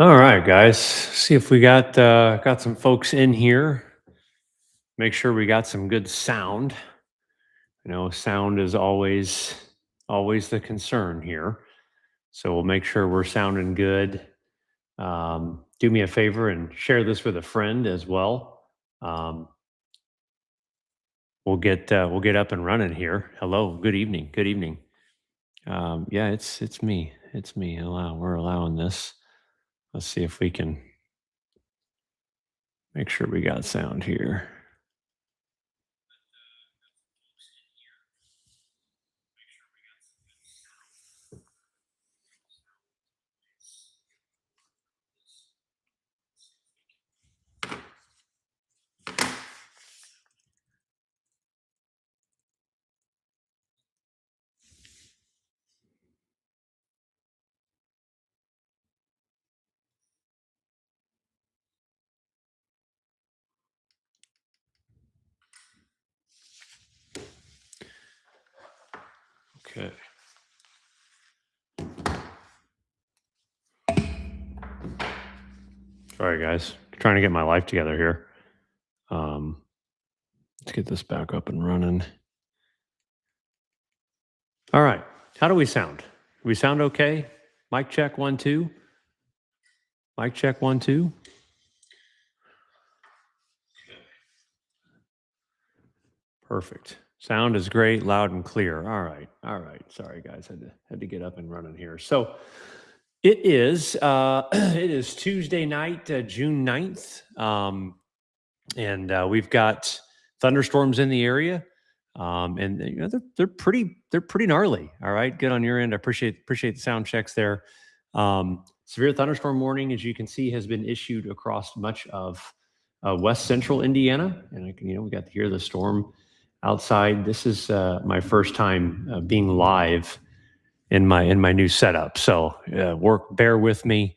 All right, guys. See if we got some folks in here. Make sure we got some good sound. Sound is always the concern here. So we'll make sure we're sounding good. Do me a favor and share this with a friend as well. Um, we'll get up and running here. Hello, good evening. Good evening. Yeah, it's me. It's me. We're allowing this. Let's see if we can make sure we got sound here. Okay. Sorry, guys. Trying to get my life together here. Um, let's get this back up and running. All right. How do we sound? Do we sound okay? Mic check 1 2. Mic check 1 2. Perfect. Sound is great, loud and clear. All right. All right. Sorry, guys. Had to get up and running here. So it is it is Tuesday night, June 9th. And we've got thunderstorms in the area, and they're pretty gnarly. All right, good on your end. I appreciate the sound checks there. Severe thunderstorm warning, as you can see, has been issued across much of west central Indiana, and we got to hear the storm outside. This is my first time being live in my new setup, so bear with me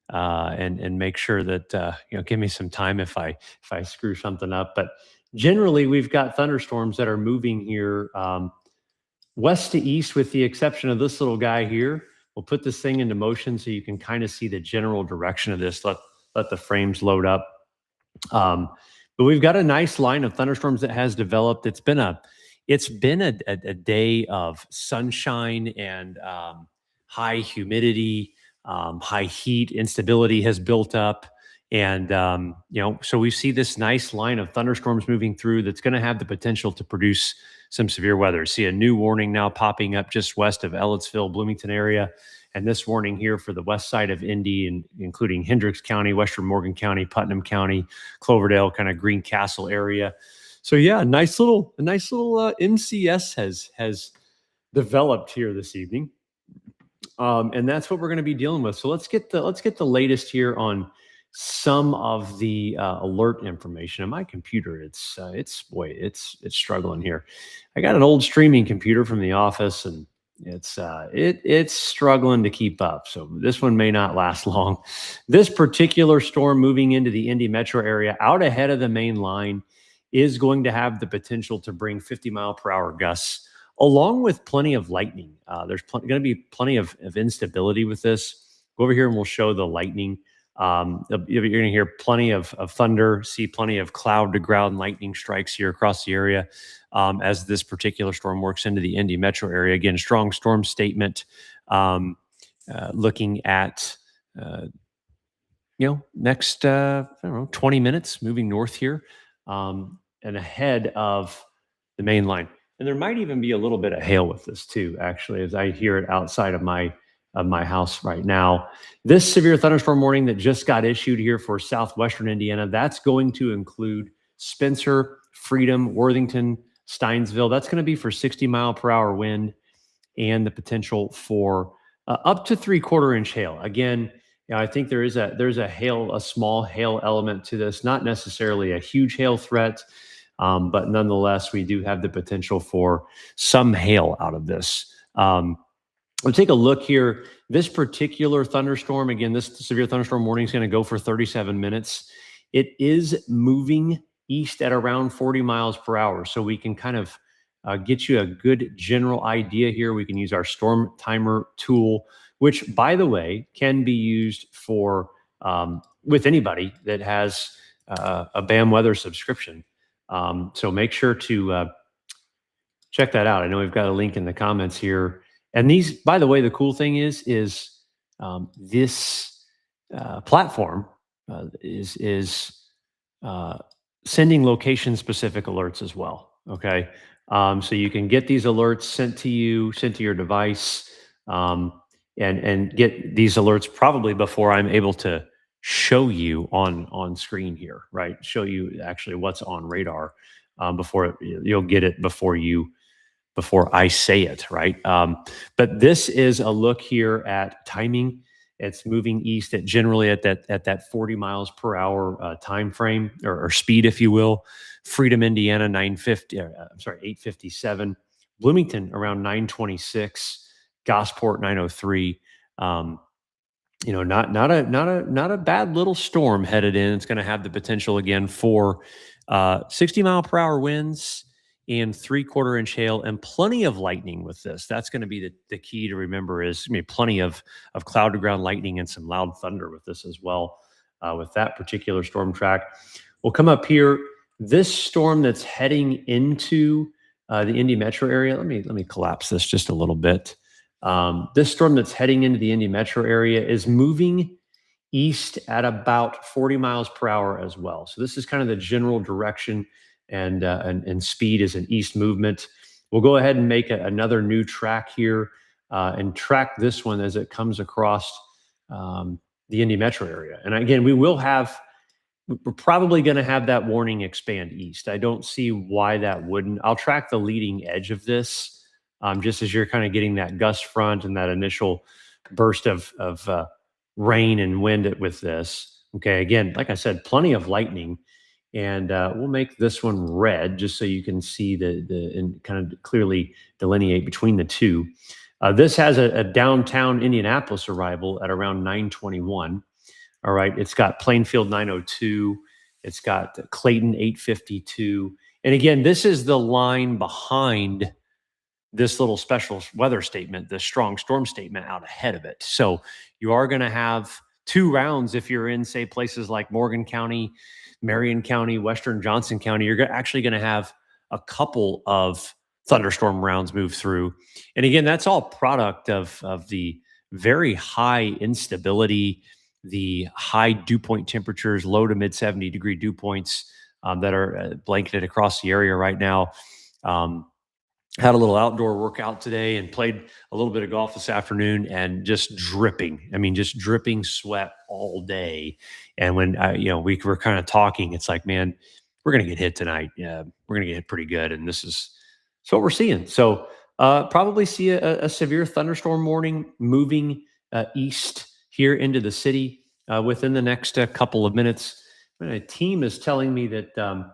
and make sure that give me some time if I screw something up. But generally, we've got thunderstorms that are moving here west to east, with the exception of this little guy here. We'll put this thing into motion so you can kind of see the general direction of this. Let the frames load up. Um, but we've got a nice line of thunderstorms that has developed. It's been a day of sunshine and high humidity, high heat, instability has built up. And, so we see this nice line of thunderstorms moving through that's going to have the potential to produce some severe weather. See a new warning now popping up just west of Ellettsville, Bloomington area. And this warning here for the west side of Indy, and including Hendricks County, Western Morgan County, Putnam County, Cloverdale, kind of Greencastle area. So yeah, a nice little MCS has developed here this evening, and that's what we're going to be dealing with. So let's get the latest here on some of the alert information. On my computer, it's struggling here. I got an old streaming computer from the office, and it's struggling to keep up. So this one may not last long. This particular storm moving into the Indy metro area out ahead of the main line is going to have the potential to bring 50-mile-per-hour gusts, along with plenty of lightning. There's going to be plenty of instability with this. Go over here and we'll show the lightning. You're going to hear plenty of thunder, see plenty of cloud to ground lightning strikes here across the area as this particular storm works into the Indy metro area. Again, strong storm statement, looking at next 20 minutes moving north here, and ahead of the main line. And there might even be a little bit of hail with this too, actually, as I hear it outside of my house right now. This severe thunderstorm warning that just got issued here for southwestern Indiana, that's going to include Spencer, Freedom, Worthington, Steinsville. That's going to be for 60-mile-per-hour wind and the potential for up to 3/4 inch hail. Again, I think there's a small hail element to this, not necessarily a huge hail threat, but nonetheless, we do have the potential for some hail out of this. We'll take a look here. This particular thunderstorm, again, this severe thunderstorm warning is going to go for 37 minutes. It is moving east at around 40 miles per hour. So we can kind of get you a good general idea here. We can use our storm timer tool, which, by the way, can be used for with anybody that has a BAM weather subscription. So make sure to check that out. I know we've got a link in the comments here. And these, by the way, the cool thing is this platform is uh, sending location specific alerts as well. Okay, so you can get these alerts sent to you, sent to your device, and get these alerts probably before I'm able to show you on screen here, right? Show you actually what's on radar before you'll get it before I say it, right? But this is a look here at timing. It's moving east at generally at that 40 miles per hour time frame or speed, if you will. Freedom, Indiana, 950. I'm sorry, 857. Bloomington around 926. Gosport 903. Not a bad little storm headed in. It's going to have the potential again for 60-mile-per-hour winds and 3/4 inch hail and plenty of lightning with this. That's going to be the key to remember is plenty of cloud to ground lightning and some loud thunder with this as well. With that particular storm track, we'll come up here. This storm that's heading into the Indy metro area. Let me collapse this just a little bit. This storm that's heading into the Indy metro area is moving east at about 40 miles per hour as well. So this is kind of the general direction, and speed is an east movement. We'll go ahead and make another new track here and track this one as it comes across the Indy metro area. And again, we're probably going to have that warning expand east. I don't see why that wouldn't. I'll track the leading edge of this just as you're kind of getting that gust front and that initial burst of rain and wind with this. Okay, again, like I said, plenty of lightning. And we'll make this one red just so you can see and kind of clearly delineate between the two. This has a downtown Indianapolis arrival at around 921. All right, it's got Plainfield 902. It's got Clayton 852. And again, this is the line behind this little special weather statement, the strong storm statement out ahead of it. So you are going to have 2 rounds if you're in, say, places like Morgan County, Marion County, Western Johnson County. You're actually going to have a couple of thunderstorm rounds move through. And again, that's all product of the very high instability, the high dew point temperatures, low to mid 70-degree dew points that are blanketed across the area right now. Had a little outdoor workout today and played a little bit of golf this afternoon and just dripping. Just dripping sweat all day. And when we were kind of talking, it's like, man, we're going to get hit tonight. Yeah, we're going to get hit pretty good. And this is what we're seeing. So probably see a severe thunderstorm warning moving east here into the city within the next couple of minutes. My team is telling me that,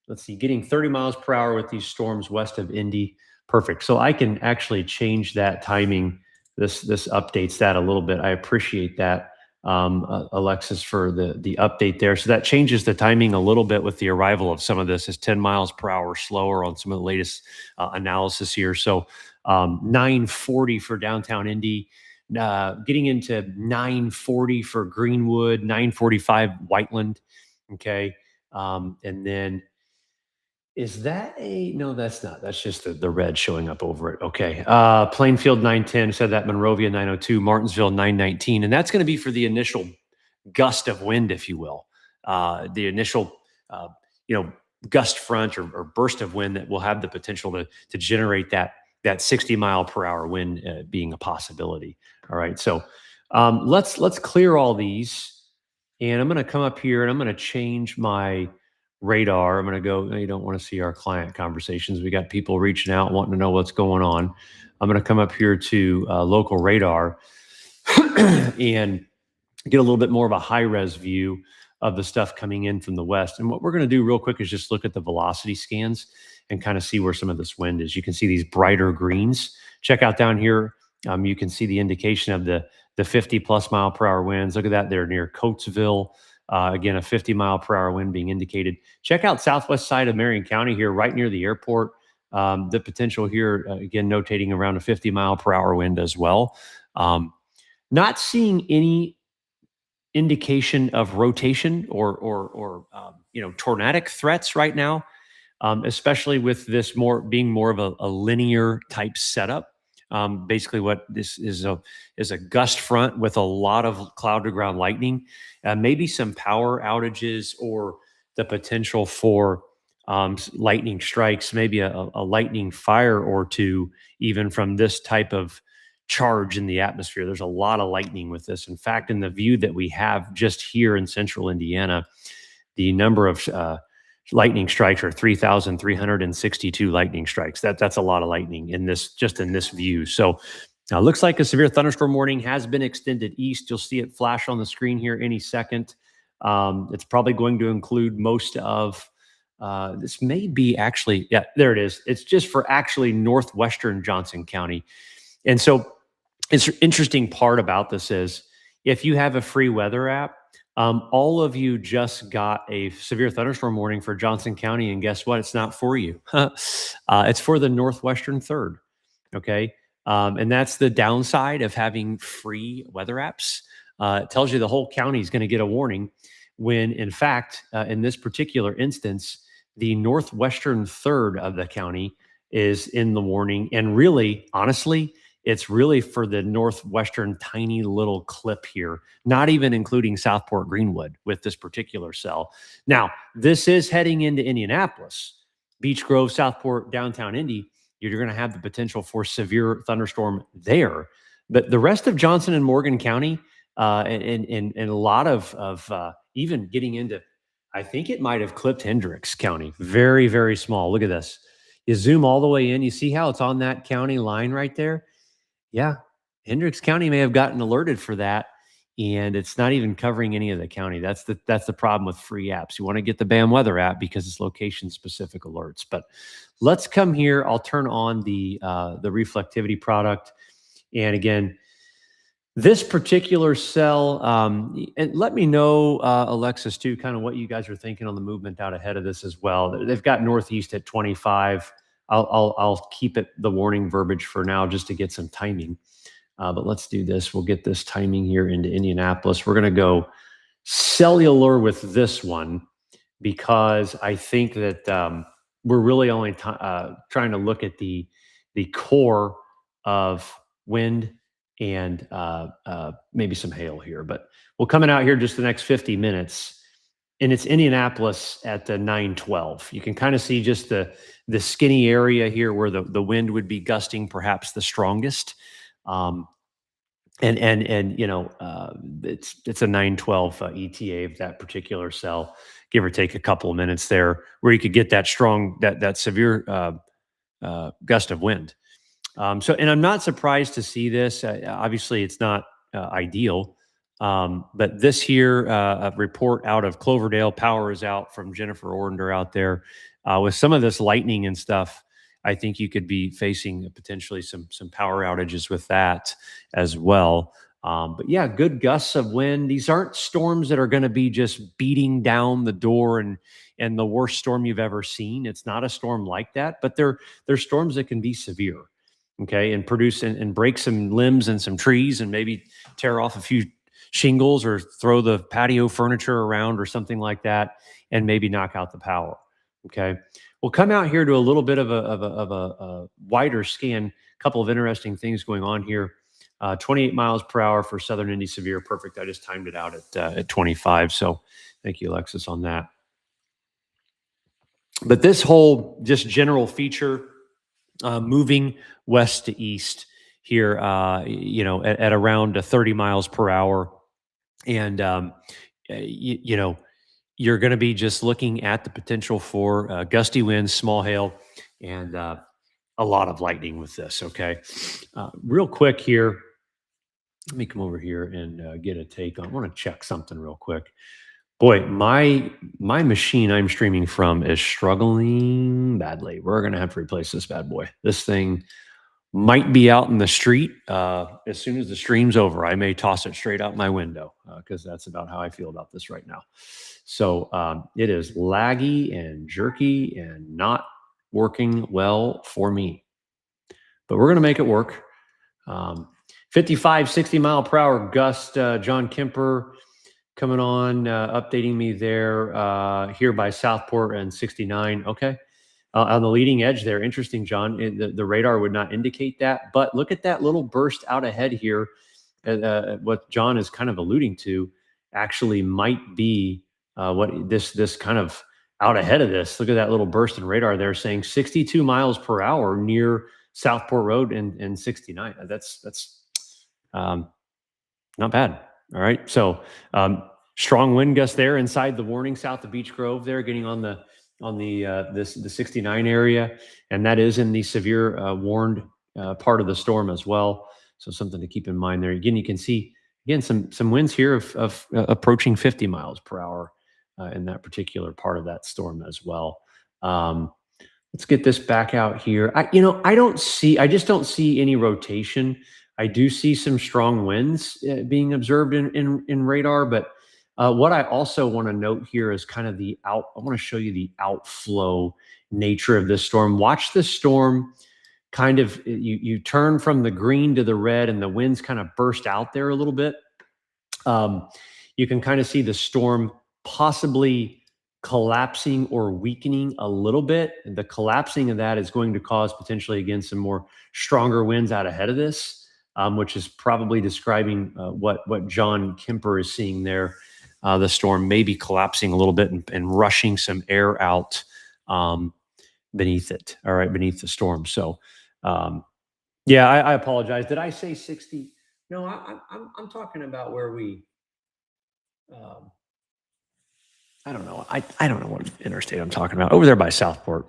let's see, getting 30 miles per hour with these storms west of Indy. Perfect. So I can actually change that timing. This updates that a little bit. I appreciate that, Alexis, for the update there. So that changes the timing a little bit with the arrival of some of this. Is 10 miles per hour slower on some of the latest analysis here. So 940 for downtown Indy, getting into 940 for Greenwood, 945 Whiteland. Okay. And then is that no, that's not. That's just the red showing up over it. Okay. Plainfield 910, said that. Monrovia 902, Martinsville 919. And that's going to be for the initial gust of wind, if you will. The initial, gust front or burst of wind that will have the potential to generate that 60-mile-per-hour wind being a possibility. All right. So let's clear all these. And I'm going to come up here and I'm going to change my radar. I'm going to go, you don't want to see our client conversations. We got people reaching out, wanting to know what's going on. I'm going to come up here to local radar and get a little bit more of a high res view of the stuff coming in from the west. And what we're going to do real quick is just look at the velocity scans and kind of see where some of this wind is. You can see these brighter greens. Check out down here. You can see the indication of the 50 plus mile per hour winds. Look at that. They're near Coatesville. Again, a 50 mile per hour wind being indicated. Check out southwest side of Marion County here, right near the airport. The potential here, again, notating around a 50 mile per hour wind as well. Not seeing any indication of rotation or tornadic threats right now, especially with this being more of a linear type setup. Basically, what this is a gust front with a lot of cloud to ground lightning, maybe some power outages or the potential for lightning strikes, maybe a lightning fire or two, even from this type of charge in the atmosphere. There's a lot of lightning with this. In fact, in the view that we have just here in central Indiana, the number of lightning strikes are 3,362 lightning strikes. That's a lot of lightning in this view. So looks like a severe thunderstorm warning has been extended east. You'll see it flash on the screen here any second. It's probably going to include most of this may be actually, yeah, there it is. It's just for actually northwestern Johnson County. And so it's interesting part about this is if you have a free weather app, all of you just got a severe thunderstorm warning for Johnson County, and guess what? It's not for you. It's for the northwestern third. Okay, and that's the downside of having free weather apps. It tells you the whole county is going to get a warning, when in fact, in this particular instance, the northwestern third of the county is in the warning, and really, honestly, it's really for the northwestern tiny little clip here, not even including Southport Greenwood with this particular cell. Now, this is heading into Indianapolis, Beech Grove, Southport, downtown Indy. You're going to have the potential for severe thunderstorm there. But the rest of Johnson and Morgan County, and a lot of even getting into, I think it might have clipped Hendricks County. Very, very small. Look at this. You zoom all the way in. You see how it's on that county line right there? Yeah, Hendricks County may have gotten alerted for that, and it's not even covering any of the county. That's the problem with free apps. You want to get the BAM weather app because it's location specific alerts. But let's come here. I'll turn on the reflectivity product, and again, this particular cell. And let me know, Alexis, too, kind of what you guys are thinking on the movement out ahead of this as well. They've got northeast at 25. I'll keep it the warning verbiage for now just to get some timing. But let's do this. We'll get this timing here into Indianapolis. We're going to go cellular with this one because I think that we're really only trying to look at the core of wind and maybe some hail here. But we're coming out here just the next 50 minutes. And it's Indianapolis at the 912. You can kind of see just the skinny area here where the wind would be gusting perhaps the strongest. And it's a 912 ETA of that particular cell, give or take a couple of minutes there, where you could get that strong, that severe gust of wind. And I'm not surprised to see this. Obviously, it's not ideal. But this here, a report out of Cloverdale, power is out from Jennifer Orender out there. With some of this lightning and stuff, I think you could be facing potentially some power outages with that as well. But yeah, good gusts of wind. These aren't storms that are going to be just beating down the door and the worst storm you've ever seen. It's not a storm like that, but they're storms that can be severe, okay, and produce and break some limbs and some trees and maybe tear off a few shingles or throw the patio furniture around or something like that, and maybe knock out the power. Okay, we'll come out here to a little bit of a wider scan. A couple of interesting things going on here. 28 miles per hour for Southern Indy severe. Perfect. I just timed it out at 25. So thank you, Alexis, on that. But this whole just general feature, moving west to east here, at around 30 miles per hour. And, you're going to be just looking at the potential for gusty winds, small hail, and a lot of lightning with this. Okay. Real quick here. Let me come over here and get a take on. I want to check something real quick. Boy, my machine I'm streaming from is struggling badly. We're going to have to replace this bad boy. This thing might be out in the street as soon as the stream's over. I may toss it straight out my window because that's about how I feel about this right now. So it is laggy and jerky and not working well for me. But we're going to make it work. 55, 60 mile per hour gust, John Kemper. coming on, updating me there here by Southport and 69. Okay. On the leading edge there. Interesting, John. The radar would not indicate that, but look at that little burst out ahead here. What John is kind of alluding to actually might be what this kind of out ahead of this. Look at that little burst in radar there saying 62 miles per hour near Southport Road and 69. That's um, not bad. All right. So strong wind gust there inside the warning south of Beech Grove there, getting on the 69 area, and that is in the severe warned part of the storm as well. So something to keep in mind there. Again, you can see again some winds here of approaching 50 miles per hour in that particular part of that storm as well. Um, let's get this back out here. I just don't see any rotation. I do see some strong winds being observed in radar, but what I also want to note here is kind of I want to show you the outflow nature of this storm. Watch the storm kind of, you turn from the green to the red and the winds kind of burst out there a little bit. You can kind of see the storm possibly collapsing or weakening a little bit. The collapsing of that is going to cause potentially, again, some more stronger winds out ahead of this, which is probably describing what John Kemper is seeing there. The storm may be collapsing a little bit and rushing some air out beneath it, all right, beneath the storm. So, yeah, I apologize. Did I say 60? No, I'm talking about where we, I don't know. I don't know what interstate I'm talking about. Over there by Southport.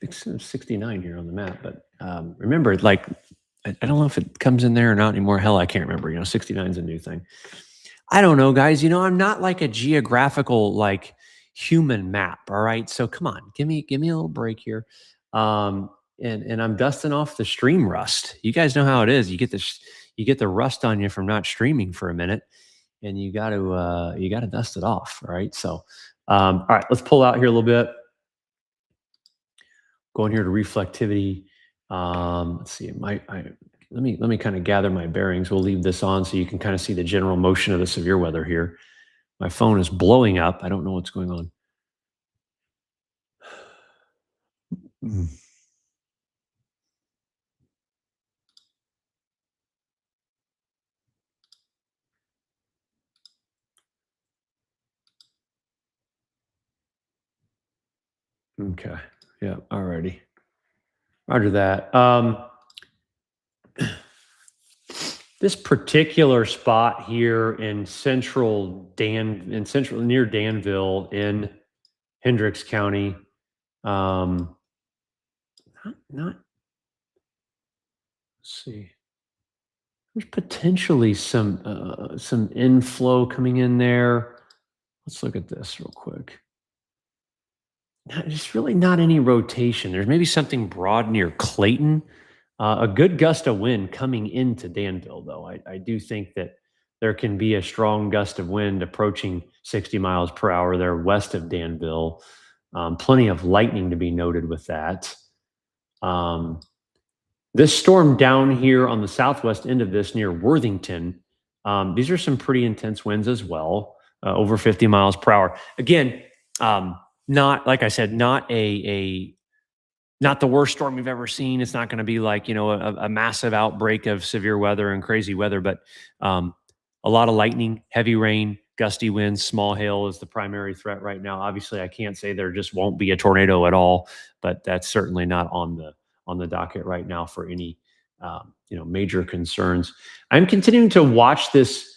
It's 69 here on the map, but remember, like, I don't know if it comes in there or not anymore. Hell, I can't remember. 69 is a new thing. I don't know, guys. I'm not like a geographical, like, human map. All right. So come on, give me a little break here. And I'm dusting off the stream rust. You guys know how it is. You get the rust on you from not streaming for a minute, and you got to dust it off. All right. So, all right, let's pull out here a little bit. Going here to reflectivity. Let's see. Let me kind of gather my bearings. We'll leave this on so you can kind of see the general motion of the severe weather here. My phone is blowing up. I don't know what's going on. Okay. Yeah. Alrighty. Roger that. This particular spot here in near Danville in Hendricks County, not, let's see. There's potentially some inflow coming in there. Let's look at this real quick. There's really not any rotation. There's maybe something broad near Clayton. A good gust of wind coming into Danville, though. I do think that there can be a strong gust of wind approaching 60 miles per hour there west of Danville. Plenty of lightning to be noted with that. This storm down here on the southwest end of this near Worthington, these are some pretty intense winds as well, over 50 miles per hour. Again, not, like I said, not not the worst storm we've ever seen. It's not going to be like, a massive outbreak of severe weather and crazy weather, but a lot of lightning, heavy rain, gusty winds, small hail is the primary threat right now. Obviously, I can't say there just won't be a tornado at all, but that's certainly not on the docket right now for any major concerns. I'm continuing to watch this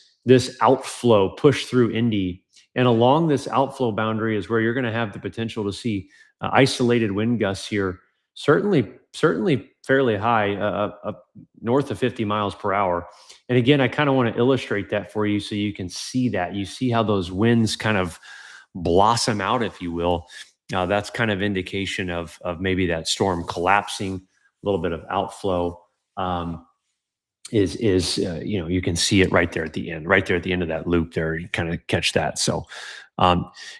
outflow push through Indy, and along this outflow boundary is where you're going to have the potential to see isolated wind gusts here, certainly fairly high, up north of 50 miles per hour. And again, I kind of want to illustrate that for you so you can see that. You see how those winds kind of blossom out, if you will. That's kind of indication of maybe that storm collapsing, a little bit of outflow. You can see it right there at the end of that loop there. You kind of catch that. So,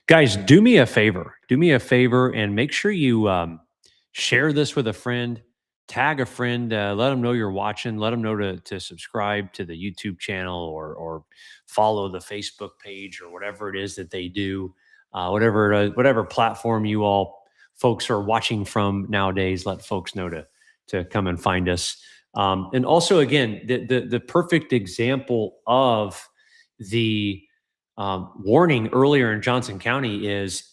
guys, do me a favor and make sure you share this with a friend. tag a friend, let them know you're watching, let them know to subscribe to the YouTube channel or follow the Facebook page or whatever it is that they do, whatever platform you all folks are watching from nowadays. Let folks know to come and find us. And also, again, the perfect example of the warning earlier in Johnson County is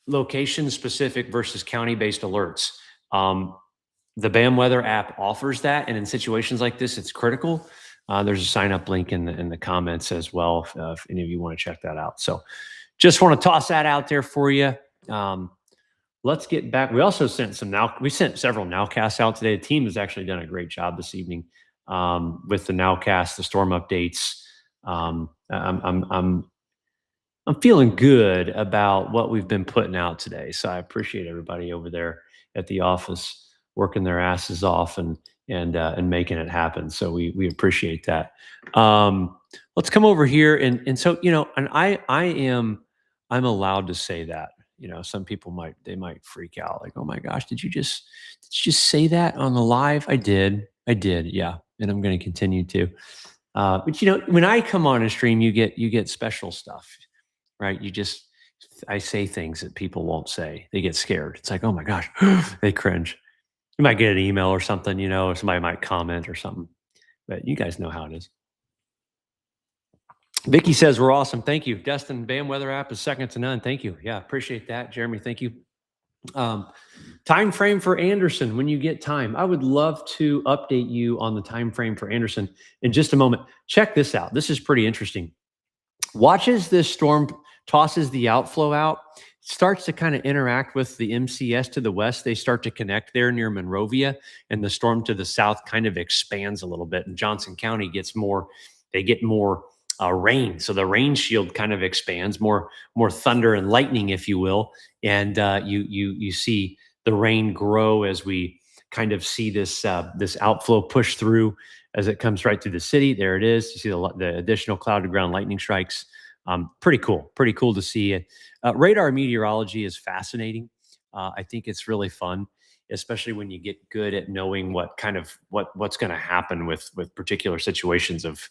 location specific versus county based alerts. The BAM Weather app offers that, and in situations like this, it's critical. There's a sign up link in the comments as well if any of you want to check that out. So, just want to toss that out there for you. Let's get back. We also sent we sent several nowcasts out today. The team has actually done a great job this evening with the nowcast, the storm updates. I'm feeling good about what we've been putting out today. So I appreciate everybody over there at the office working their asses off and making it happen. So we appreciate that. Let's come over here and so and I'm allowed to say that. Some people might freak out like, oh my gosh, did you just say that on the live? I did, yeah, and I'm going to continue to. But when I come on a stream, you get special stuff. Right? I say things that people won't say. They get scared. It's like, oh my gosh, they cringe. You might get an email or something, or somebody might comment or something. But you guys know how it is. Vicky says we're awesome. Thank you. Destin, BAM Weather app is second to none. Thank you. Yeah, appreciate that. Jeremy, thank you. Time frame for Anderson when you get time. I would love to update you on the time frame for Anderson in just a moment. Check this out. This is pretty interesting. Watch as this storm tosses the outflow out, starts to kind of interact with the MCS to the west. They start to connect there near Monrovia, and the storm to the south kind of expands a little bit. And Johnson County gets more rain. So the rain shield kind of expands, more thunder and lightning, if you will. And you see the rain grow as we kind of see this outflow push through as it comes right through the city. There it is. You see the additional cloud to ground lightning strikes. Pretty cool to see it. Radar meteorology is fascinating. I think it's really fun, especially when you get good at knowing what's going to happen with particular situations of,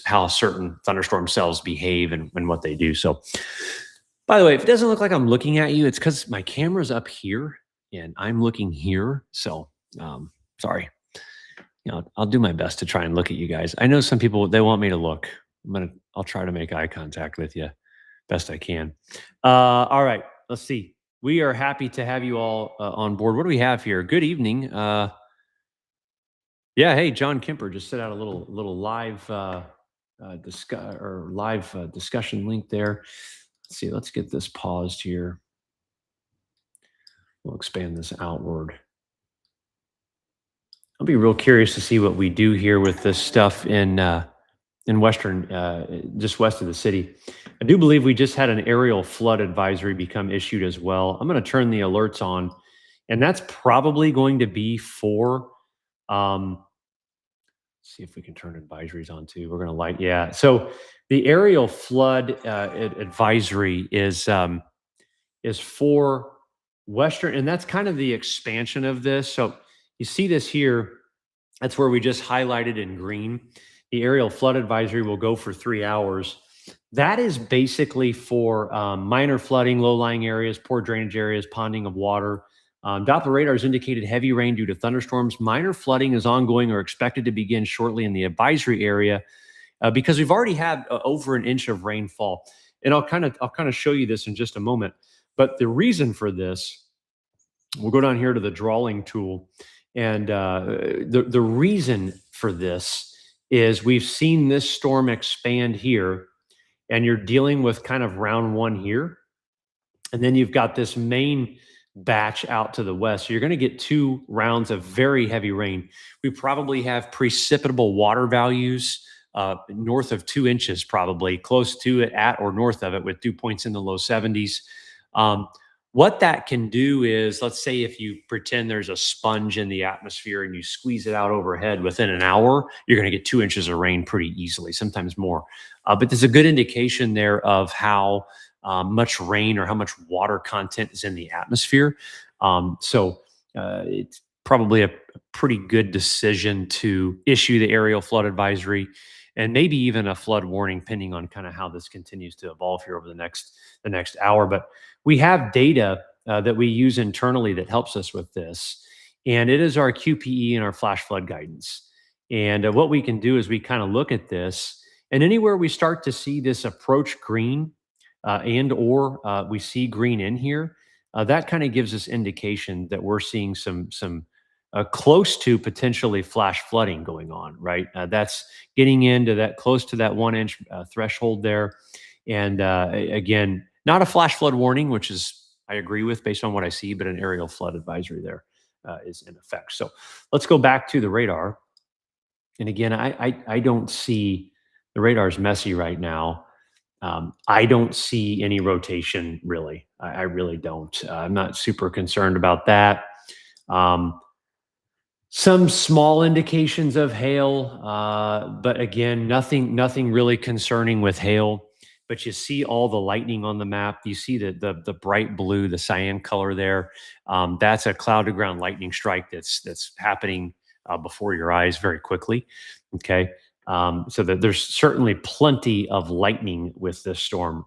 how certain thunderstorm cells behave and what they do. So, by the way, if it doesn't look like I'm looking at you, it's because my camera's up here and I'm looking here. So, sorry. I'll do my best to try and look at you guys. I know some people, they want me to look. I'll try to make eye contact with you best I can. All right, let's see. We are happy to have you all on board. What do we have here? Good evening. Yeah, hey, John Kemper just set out a little live discussion link there. Let's see. Let's get this paused here. We'll expand this outward. I'll be real curious to see what we do here with this stuff in western, just west of the city. I do believe we just had an aerial flood advisory become issued as well. I'm going to turn the alerts on, and that's probably going to be for, see if we can turn advisories on too. We're going to yeah. So the aerial flood advisory is for western, and that's kind of the expansion of this. So you see this here. That's where we just highlighted in green. The aerial flood advisory will go for 3 hours. That is basically for minor flooding, low-lying areas, poor drainage areas, ponding of water. Doppler radars indicated heavy rain due to thunderstorms. Minor flooding is ongoing or expected to begin shortly in the advisory area because we've already had over an inch of rainfall. And I'll kind of show you this in just a moment. But the reason for this, we'll go down here to the drawing tool. And the reason for this is we've seen this storm expand here, and you're dealing with kind of round one here. And then you've got this main batch out to the west. So you're going to get 2 rounds of very heavy rain. We probably have precipitable water values north of 2 inches, probably close to it, at or north of it, with dew points in the low 70s. What that can do is, let's say if you pretend there's a sponge in the atmosphere and you squeeze it out overhead, within an hour, you're going to get 2 inches of rain pretty easily, sometimes more. But there's a good indication there of how much rain or how much water content is in the atmosphere. So it's probably a pretty good decision to issue the aerial flood advisory and maybe even a flood warning, depending on kind of how this continues to evolve here over the next hour. But we have data that we use internally that helps us with this, and it is our QPE and our flash flood guidance. And what we can do is we kind of look at this, and anywhere we start to see this approach green, and or we see green in here, that kind of gives us indication that we're seeing some close to potentially flash flooding going on, right? That's getting into that close to that 1 inch threshold there. And again, not a flash flood warning, which is I agree with based on what I see, but an aerial flood advisory there is in effect. So let's go back to the radar. And again, I don't see the radar's messy right now. I don't see any rotation really. I really don't. I'm not super concerned about that. Um, some small indications of hail, but again, nothing really concerning with hail. But you see all the lightning on the map. You see the bright blue, the cyan color there. That's a cloud to ground lightning strike that's happening before your eyes very quickly. Okay, so that there's certainly plenty of lightning with this storm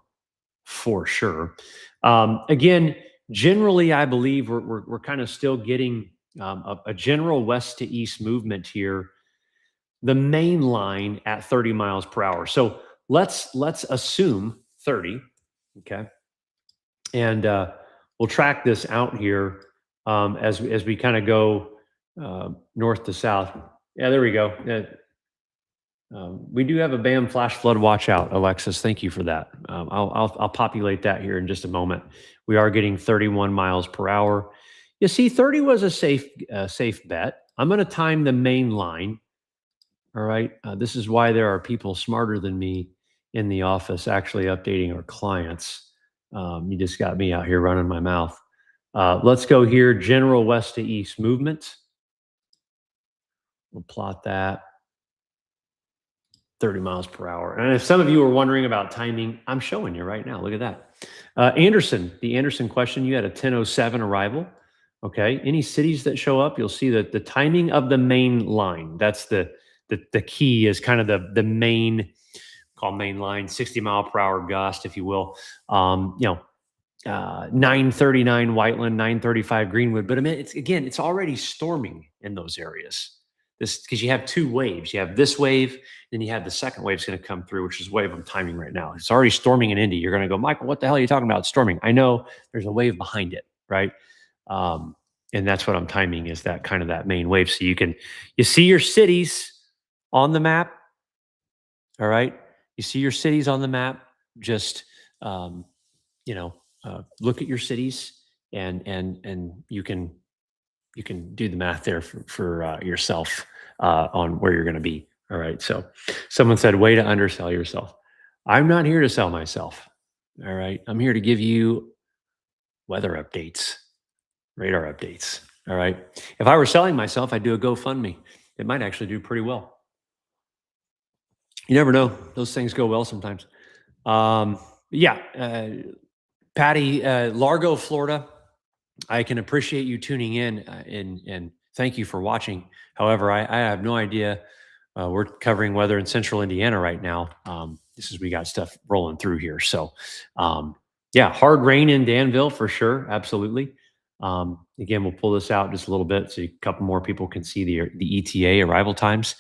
for sure. Again, generally, I believe we're kind of still getting a general west to east movement here. The main line at 30 miles per hour. So let's assume 30. Okay, and we'll track this out here as we kind of go north to south. Yeah, there we go. We do have a BAM flash flood watch out, Alexis. Thank you for that. I'll populate that here in just a moment. We are getting 31 miles per hour. You see, 30 was a safe bet. I'm going to time the main line. All right. This is why there are people smarter than me in the office actually updating our clients. You just got me out here running my mouth. Let's go here. General west to east movement. We'll plot that. 30 miles per hour. And if some of you are wondering about timing, I'm showing you right now. Look at that. Anderson, the Anderson question, you had a 10:07 arrival. Okay. Any cities that show up, you'll see that the timing of the main line, that's the key is kind of the main, called main line, 60 mile per hour gust, if you will. 939 Whiteland, 935 Greenwood. But I mean, it's already storming in those areas. This because you have two waves. You have this wave, then you have the second wave is going to come through, which is the wave I'm timing right now. It's already storming in Indy. You're going to go, Michael, what the hell are you talking about? It's storming. I know there's a wave behind it, right? And that's what I'm timing is that kind of that main wave. So you see your cities on the map. All right. You see your cities on the map. Just look at your cities and you can do the math there for yourself on where you're going to be. All right. So someone said, way to undersell yourself. I'm not here to sell myself. All right. I'm here to give you weather updates, radar updates. All right. If I were selling myself, I'd do a GoFundMe. It might actually do pretty well. You never know. Those things go well sometimes. Patty, Largo, Florida. I can appreciate you tuning in and thank you for watching. However, I have no idea. We're covering weather in central Indiana right now. We got stuff rolling through here. So, hard rain in Danville for sure. Absolutely. Again, we'll pull this out just a little bit so a couple more people can see the ETA arrival times.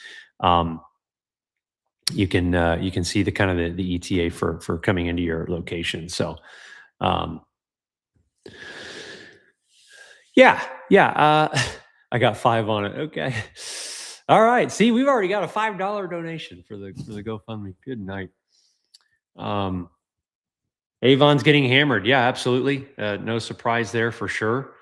You can see the kind of the ETA for coming into your location. So, I got 5 on it. Okay. All right. See, we've already got a $5 donation for the GoFundMe. Good night. Avon's getting hammered. Yeah, absolutely. No surprise there for sure.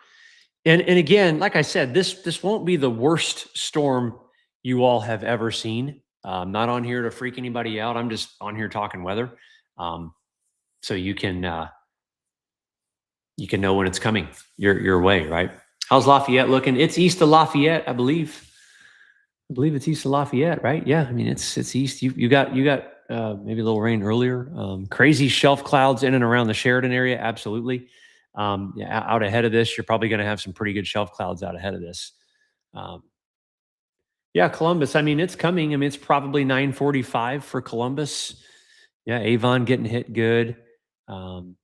And again, like I said, this won't be the worst storm you all have ever seen. I'm not on here to freak anybody out. I'm just on here talking weather. So you can know when it's coming your way, right? How's Lafayette looking? It's east of Lafayette, I believe. I believe it's east of Lafayette, right? Yeah, I mean it's east. You got maybe a little rain earlier. Crazy shelf clouds in and around the Sheridan area, absolutely. Yeah, out ahead of this, you're probably going to have some pretty good shelf clouds out ahead of this. Um, yeah, Columbus. I mean, it's coming. I mean, it's probably 9:45 for Columbus. Yeah, Avon getting hit good. Um,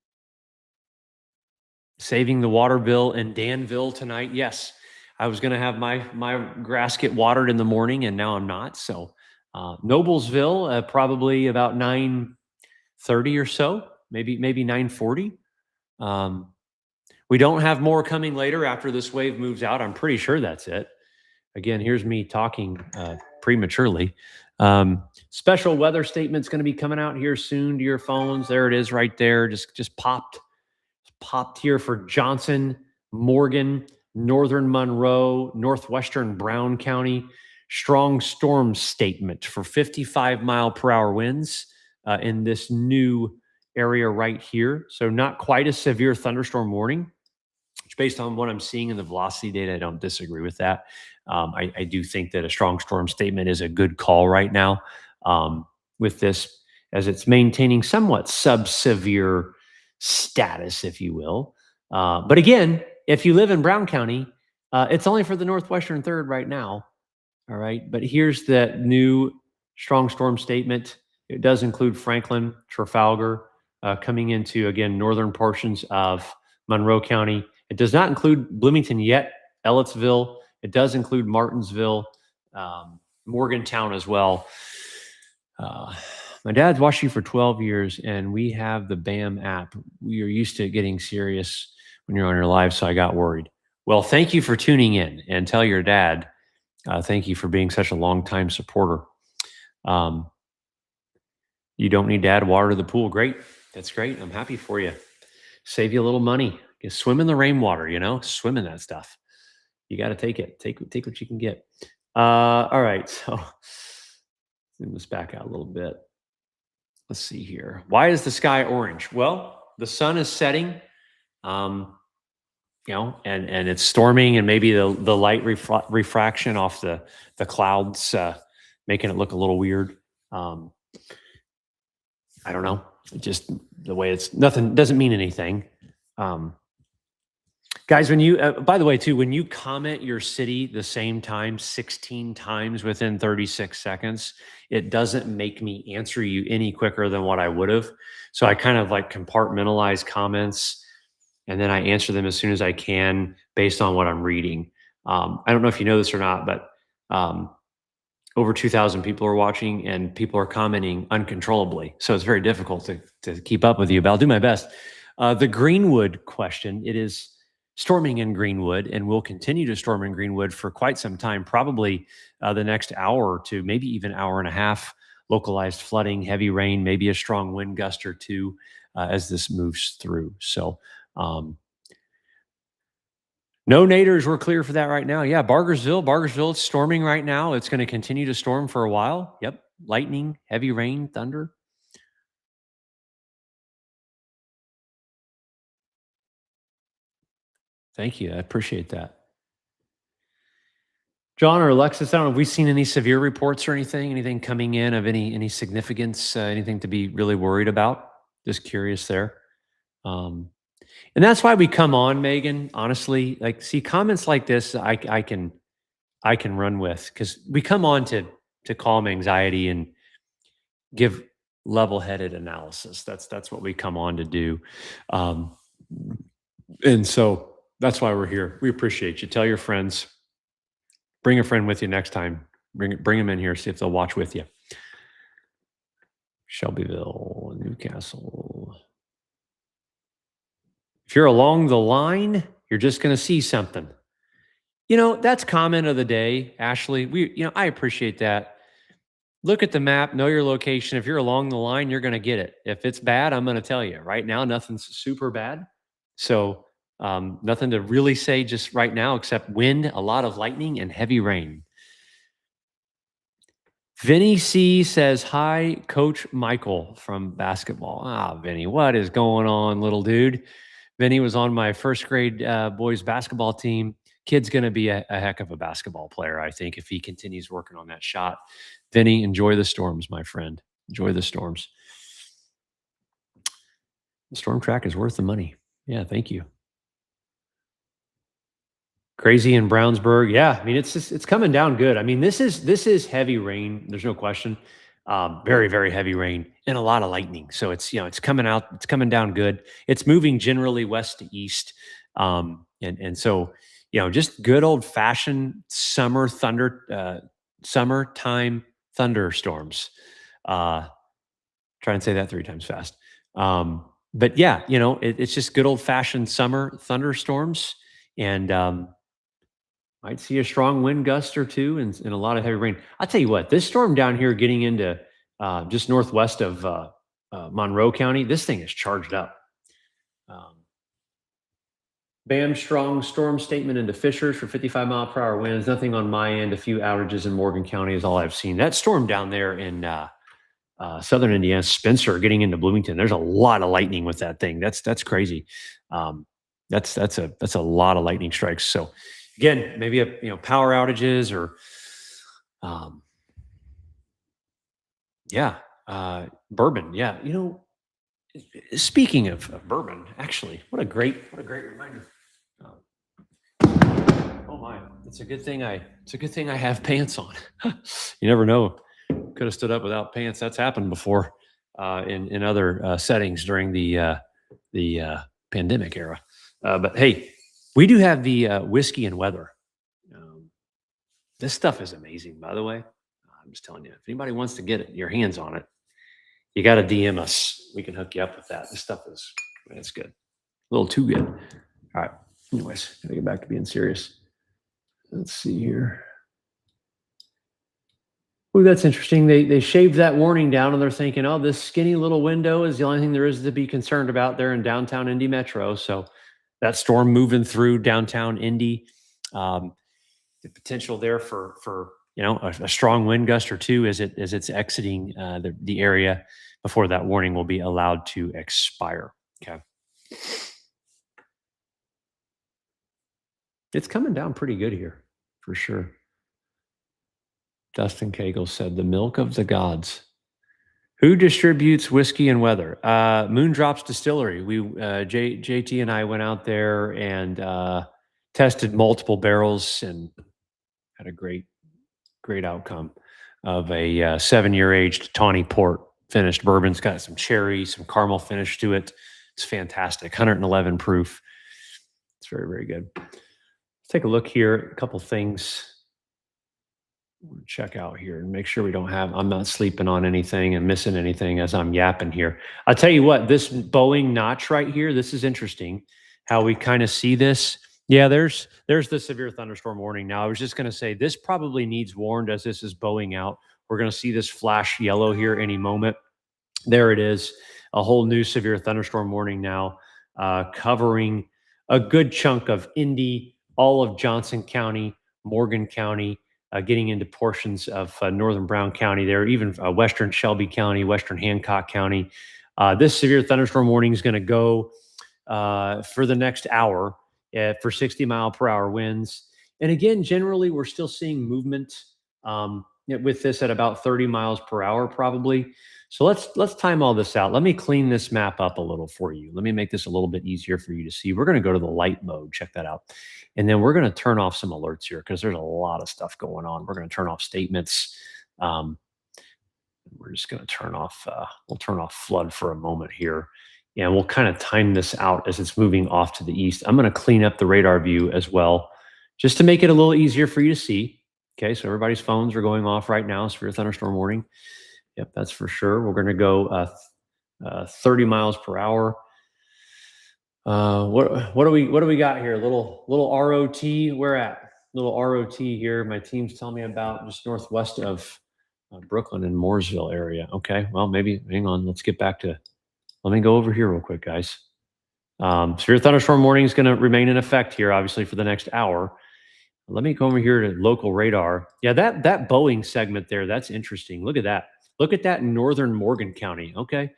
Saving the water bill in Danville tonight. Yes, I was going to have my grass get watered in the morning, and now I'm not. So Noblesville, probably about 9:30 or so, maybe 9:40. Um, we don't have more coming later after this wave moves out. I'm pretty sure that's it. Again, here's me talking prematurely. Special weather statement's going to be coming out here soon to your phones. There it is, right there. Just popped here for Johnson, Morgan, Northern Monroe, Northwestern Brown County. Strong storm statement for 55-mile-per-hour winds in this new area right here. So not quite a severe thunderstorm warning, which based on what I'm seeing in the velocity data, I don't disagree with that. I do think that a strong storm statement is a good call right now with this, as it's maintaining somewhat sub-severe status, if you will. But again, if you live in Brown County, it's only for the northwestern third right now. All right. But here's the new strong storm statement. It does include Franklin, Trafalgar, coming into, again, northern portions of Monroe County. It does not include Bloomington yet, Ellettsville. It does include Martinsville, Morgantown as well. My dad's watched you for 12 years, and we have the BAM app. We are used to getting serious when you're on your live, so I got worried. Well, thank you for tuning in, and tell your dad thank you for being such a long-time supporter. You don't need to add water to the pool. Great. That's great. I'm happy for you. Save you a little money. You swim in the rainwater, swim in that stuff. You got to take it. Take what you can get. All right. So zoom this back out a little bit. Let's see here. Why is the sky orange? Well, the sun is setting, and it's storming, and maybe the light refraction off the clouds, making it look a little weird. I don't know. Just the way it's nothing doesn't mean anything. Guys, when you, by the way, too, when you comment your city the same time 16 times within 36 seconds, it doesn't make me answer you any quicker than what I would have. So I kind of like compartmentalize comments, and then I answer them as soon as I can based on what I'm reading. I don't know if you know this or not, but over 2,000 people are watching, and people are commenting uncontrollably. So it's very difficult to keep up with you, but I'll do my best. The Greenwood question, it is storming in Greenwood, and will continue to storm in Greenwood for quite some time, probably the next hour or two, maybe even hour and a half. Localized flooding, heavy rain, maybe a strong wind gust or two as this moves through. So no naders, we're clear for that right now. Yeah, Bargersville, it's storming right now. It's going to continue to storm for a while. Yep, lightning, heavy rain, thunder. Thank you. I appreciate that. John or Alexis, I don't know, have we seen any severe reports or anything coming in of any significance, anything to be really worried about? Just curious there. And that's why we come on, Megan, honestly. Like, see, comments like this, I can run with, because we come on to calm anxiety and give level-headed analysis. That's what we come on to do. And so that's why we're here. We appreciate you. Tell your friends. Bring a friend with you next time. Bring them in here, see if they'll watch with you. Shelbyville, Newcastle. If you're along the line, you're just going to see something. That's comment of the day, Ashley. I appreciate that. Look at the map, know your location. If you're along the line, you're going to get it. If it's bad, I'm going to tell you. Right now, nothing's super bad. So nothing to really say just right now except wind, a lot of lightning, and heavy rain. Vinny C says, hi, Coach Michael from basketball. Vinny, what is going on, little dude? Vinny was on my first grade boys basketball team. Kid's going to be a heck of a basketball player, I think, if he continues working on that shot. Vinny, enjoy the storms, my friend. Enjoy the storms. The storm track is worth the money. Yeah, thank you. Crazy in Brownsburg. Yeah, I mean it's coming down good. I mean this is heavy rain. There's no question. Very very heavy rain and a lot of lightning. So it's it's coming out. It's coming down good. It's moving generally west to east. And so just good old fashioned summertime thunderstorms. Uh, Try and say that 3 times fast. But yeah, it's just good old fashioned summer thunderstorms and. Might see a strong wind gust or two and a lot of heavy rain. I'll tell you what, this storm down here getting into just northwest of Monroe County, this thing is charged up. Um, BAM strong storm statement into Fishers for 55-mile-per-hour winds. Nothing on my end. A few outages in Morgan County is all I've seen. That storm down there in southern Indiana, Spencer, getting into Bloomington. There's a lot of lightning with that thing. That's crazy. Um, that's a lot of lightning strikes. So again, maybe power outages or yeah, bourbon. Yeah, speaking of bourbon, actually, what a great reminder. Oh my, it's a good thing I have pants on. You never know. Could have stood up without pants. That's happened before in other settings during the pandemic era. But hey, we do have the whiskey and weather. Um, this stuff is amazing, by the way. I'm just telling you, if anybody wants to get your hands on it, you got to DM us. We can hook you up with that. This stuff is, man, it's good. A little too good. All right. Anyways, gotta get back to being serious. Let's see here. Oh, that's interesting. They shaved that warning down and they're thinking, oh, this skinny little window is the only thing there is to be concerned about there in downtown Indy Metro. So that storm moving through downtown Indy, um, the potential there for a strong wind gust or two as it's exiting the area before that warning will be allowed to expire. Okay, it's coming down pretty good here for sure. Dustin Cagle said, "The milk of the gods." Who distributes whiskey and weather? Moondrops Distillery. JT and I went out there and tested multiple barrels and had a great outcome of a 7-year aged tawny port finished bourbon. It's got some cherry, some caramel finish to it. It's fantastic. 111 proof. It's very, very good. Let's take a look here. A couple things. Check out here and make sure I'm not sleeping on anything and missing anything as I'm yapping here. I'll tell you what, this Boeing notch right here, this is interesting how we kind of see this. Yeah, there's the severe thunderstorm warning. Now, I was just going to say this probably needs warned as this is bowing out. We're going to see this flash yellow here any moment. There it is, a whole new severe thunderstorm warning now, covering a good chunk of Indy, all of Johnson County, Morgan County, getting into portions of northern Brown County there, even western Shelby County, western Hancock County. This severe thunderstorm warning is going to go for the next hour for 60-mile-per-hour winds. And again, generally, we're still seeing movement with this at about 30 miles per hour, probably. So let's time all this out. Let me clean this map up a little for you. Let me make this a little bit easier for you to see. We're going to go to the light mode. Check that out. And then we're going to turn off some alerts here because there's a lot of stuff going on. We're going to turn off statements. We're just going to we'll turn off flood for a moment here. And we'll kind of time this out as it's moving off to the east. I'm going to clean up the radar view as well, just to make it a little easier for you to see. Okay, so everybody's phones are going off right now. Severe thunderstorm warning. Yep, that's for sure. We're going to go 30 miles per hour. What do we got here? Little ROT. Where at? Little ROT here. My team's telling me about just northwest of Brooklyn and Mooresville area. Okay, well maybe hang on. Let's get back to. Let me go over here real quick, guys. Severe thunderstorm warning is going to remain in effect here, obviously, for the next hour. Let me go over here to local radar. Yeah, that Boeing segment there, that's interesting. Look at that. Look at that in northern Morgan County. Okay.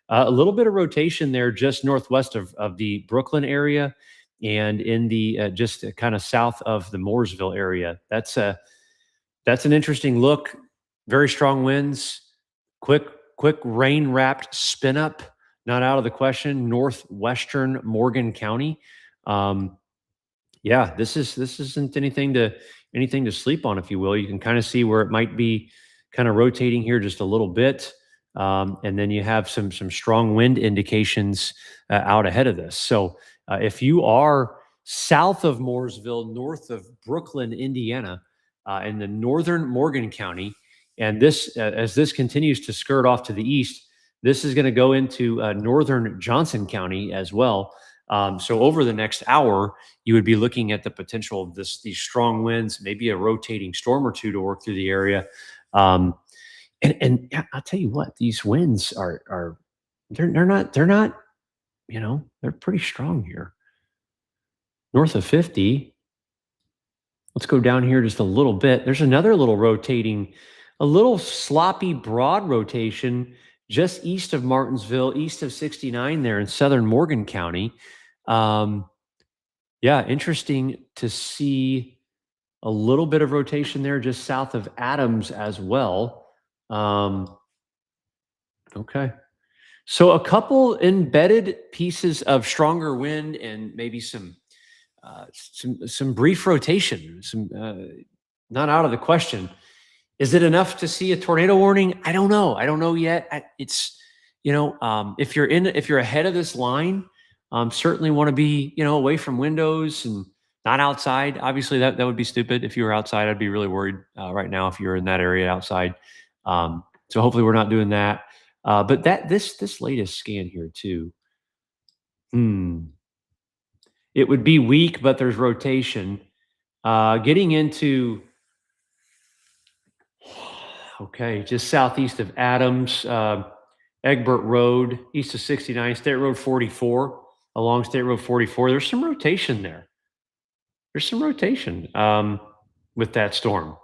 A little bit of rotation there just northwest of the Brooklyn area and in the just kind of south of the Mooresville area. That's an interesting look. Very strong winds. Quick rain wrapped spin up. Not out of the question. Northwestern Morgan County. Yeah, this isn't anything to sleep on, if you will. You can kind of see where it might be kind of rotating here just a little bit, and then you have some strong wind indications out ahead of this. So if you are south of Mooresville, north of Brooklyn, Indiana, in the northern Morgan County, and this as this continues to skirt off to the east, this is going to go into northern Johnson County as well. So over the next hour, you would be looking at the potential of these strong winds, maybe a rotating storm or two to work through the area. Um, and yeah, I'll tell you what, these winds are they're not they're pretty strong here, north of 50. Let's go down here just a little bit. There's another little rotating, a little sloppy broad rotation just east of Martinsville, east of 69 there in southern Morgan County. Um, yeah, interesting to see a little bit of rotation there just south of Adams as well. Um, okay. So a couple embedded pieces of stronger wind and maybe some brief rotation, some not out of the question. Is it enough to see a tornado warning? I don't know. I don't know yet. It's if you're ahead of this line, certainly want to be away from windows and not outside. Obviously, that would be stupid. If you were outside, I'd be really worried right now if you're in that area outside. So hopefully, we're not doing that. But this latest scan here too. Hmm. It would be weak, but there's rotation. Getting into okay, just southeast of Adams, Egbert Road, east of 69, State Road 44, along State Road 44. There's some rotation there. There's some rotation with that storm.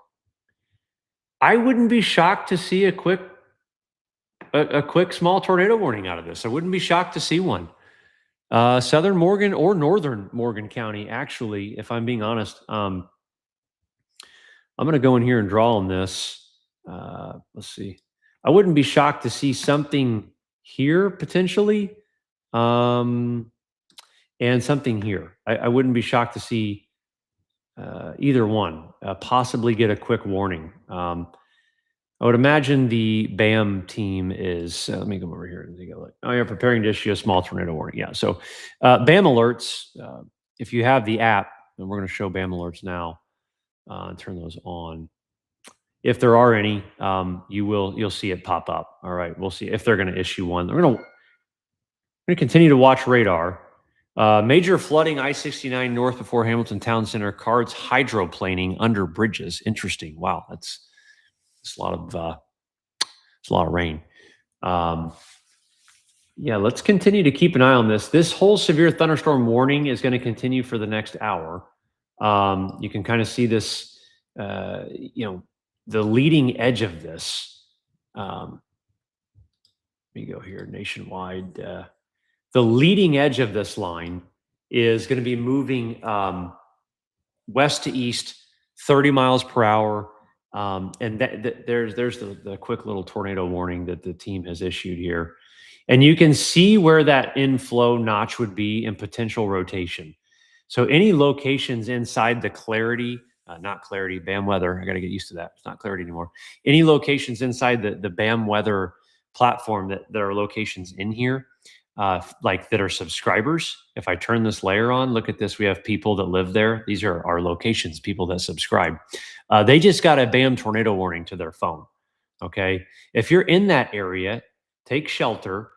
I wouldn't be shocked to see a quick small tornado warning out of this. I wouldn't be shocked to see one. Southern Morgan or northern Morgan County, actually, if I'm being honest. I'm going to go in here and draw on this. Let's see. I wouldn't be shocked to see something here potentially, and something here. I wouldn't be shocked to see either one. Possibly get a quick warning. I would imagine the BAM team is. Let me go over here and take a look. Oh, you're preparing to issue a small tornado warning. Yeah. So BAM alerts. If you have the app, and we're going to show BAM alerts now. Turn those on. If there are any, you'll see it pop up. All right, we'll see if they're going to issue one. We're going to continue to watch radar. Major flooding I-69 north before Hamilton Town Center. Cards hydroplaning under bridges. Interesting. Wow, that's a lot of rain. Yeah, let's continue to keep an eye on this. This whole severe thunderstorm warning is going to continue for the next hour. You can kind of see this, the leading edge of this. Let me go here, nationwide. The leading edge of this line is going to be moving west to east, 30 miles per hour. And there's the quick little tornado warning that the team has issued here. And you can see where that inflow notch would be in potential rotation. So any locations inside the Clarity, not Clarity, BAM weather, I got to get used to that. It's not Clarity anymore. Any locations inside the BAM weather platform that are locations in here, like that are subscribers. If I turn this layer on, look at this. We have people that live there. These are our locations, people that subscribe. They just got a BAM tornado warning to their phone. Okay. If you're in that area, take shelter.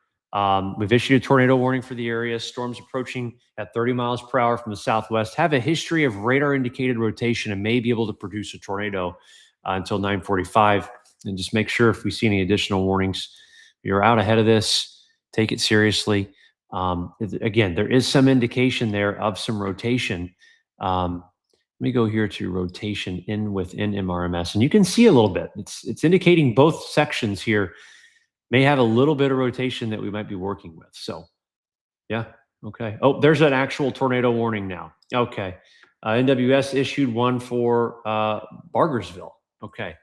We've issued a tornado warning for the area. Storms approaching at 30 miles per hour from the southwest. Have a history of radar indicated rotation and may be able to produce a tornado until 9:45. And just make sure if we see any additional warnings, you're out ahead of this. Take it seriously. Again, there is some indication there of some rotation. Let me go here to rotation within MRMS, and you can see a little bit. It's indicating both sections here may have a little bit of rotation that we might be working with. So, yeah, okay. Oh, there's an actual tornado warning now. Okay, NWS issued one for Bargersville. Okay,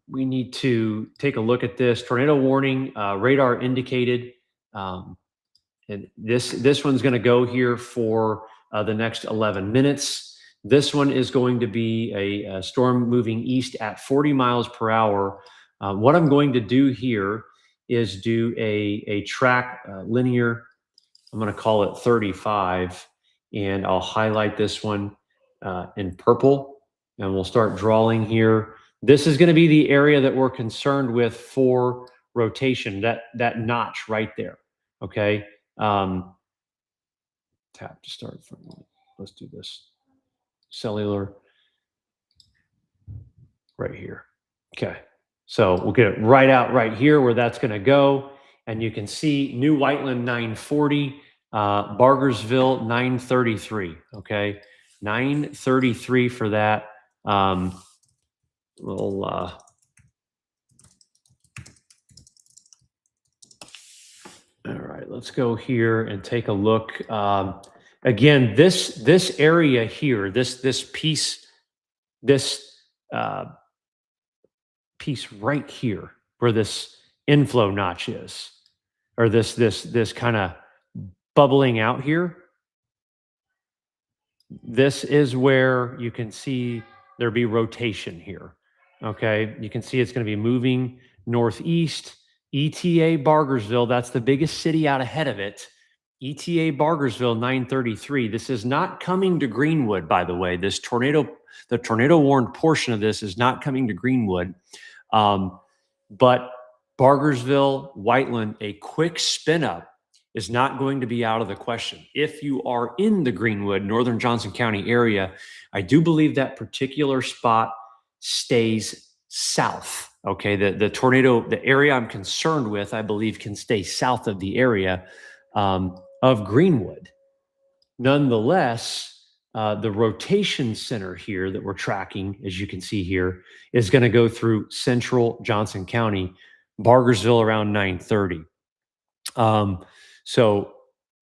we need to take a look at this tornado warning. Radar indicated. And this one's going to go here for the next 11 minutes. This one is going to be a storm moving east at 40 miles per hour. What I'm going to do here is do a track linear. I'm going to call it 35, and I'll highlight this one in purple, and we'll start drawing here. This is going to be the area that we're concerned with for rotation, that notch right there. Okay. Tap to start from. Let's do this. Cellular right here. Okay. So we'll get it right out right here where that's going to go. And you can see New Whiteland 940, Bargersville 933. Okay. 933 for that. We'll all right, let's go here and take a look. Again, this area here, this piece right here, where this inflow notch is, or this kind of bubbling out here. This is where you can see there be rotation here. Okay, you can see it's going to be moving northeast. ETA Bargersville, that's the biggest city out ahead of it. ETA Bargersville 933. This is not coming to Greenwood, by the way. This tornado, the tornado warned portion of this is not coming to Greenwood. But Bargersville, Whiteland, a quick spin up is not going to be out of the question. If you are in the Greenwood, Northern Johnson County area, I do believe that particular spot stays south. Okay, the tornado, the area I'm concerned with, I believe can stay south of the area of Greenwood. Nonetheless, the rotation center here that we're tracking, as you can see here, is going to go through central Johnson County, Bargersville around 930. So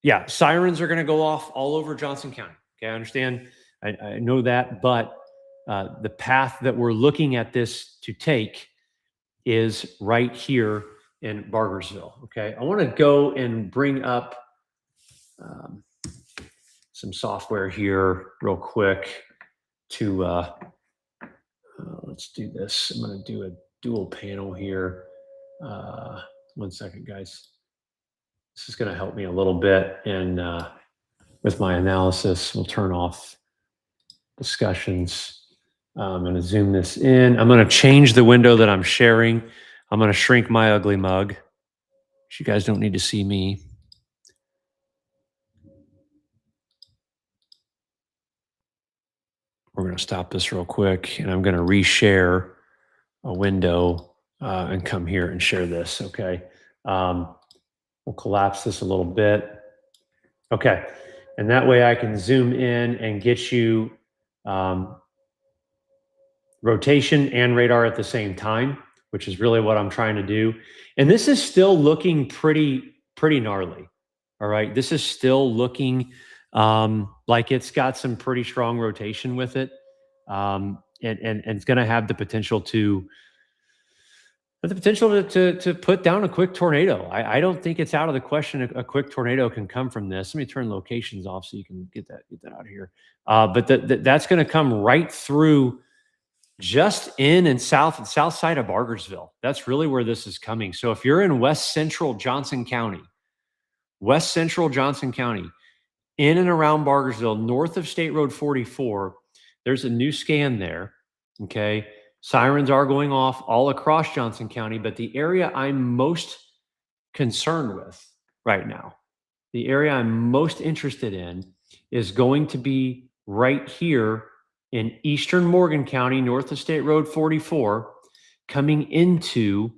yeah, sirens are going to go off all over Johnson County. Okay, I understand. I know that, but the path that we're looking at this to take is right here in Bargersville. Okay, I want to go and bring up some software here real quick to let's do this. I'm going to do a dual panel here. 1 second, guys. This is going to help me a little bit in with my analysis. We'll turn off discussions. I'm going to zoom this in. I'm going to change the window that I'm sharing. I'm going to shrink my ugly mug. You guys don't need to see me. We're going to stop this real quick, and I'm going to reshare a window and come here and share this. Okay. We'll collapse this a little bit. Okay. And that way I can zoom in and get you rotation and radar at the same time, which is really what I'm trying to do. And this is still looking pretty gnarly. All right. This is still looking like it's got some pretty strong rotation with it. And it's going to have the potential to put down a quick tornado. I don't think it's out of the question a quick tornado can come from this. Let me turn locations off so you can get that out of here. But that's going to come right through just in and south side of Bargersville. That's really where this is coming. So if you're in west central Johnson County, in and around Bargersville, north of State Road 44, there's a new scan there. Okay. Sirens are going off all across Johnson County, but the area I'm most concerned with right now, the area I'm most interested in is going to be right here in eastern Morgan County, north of State Road 44, coming into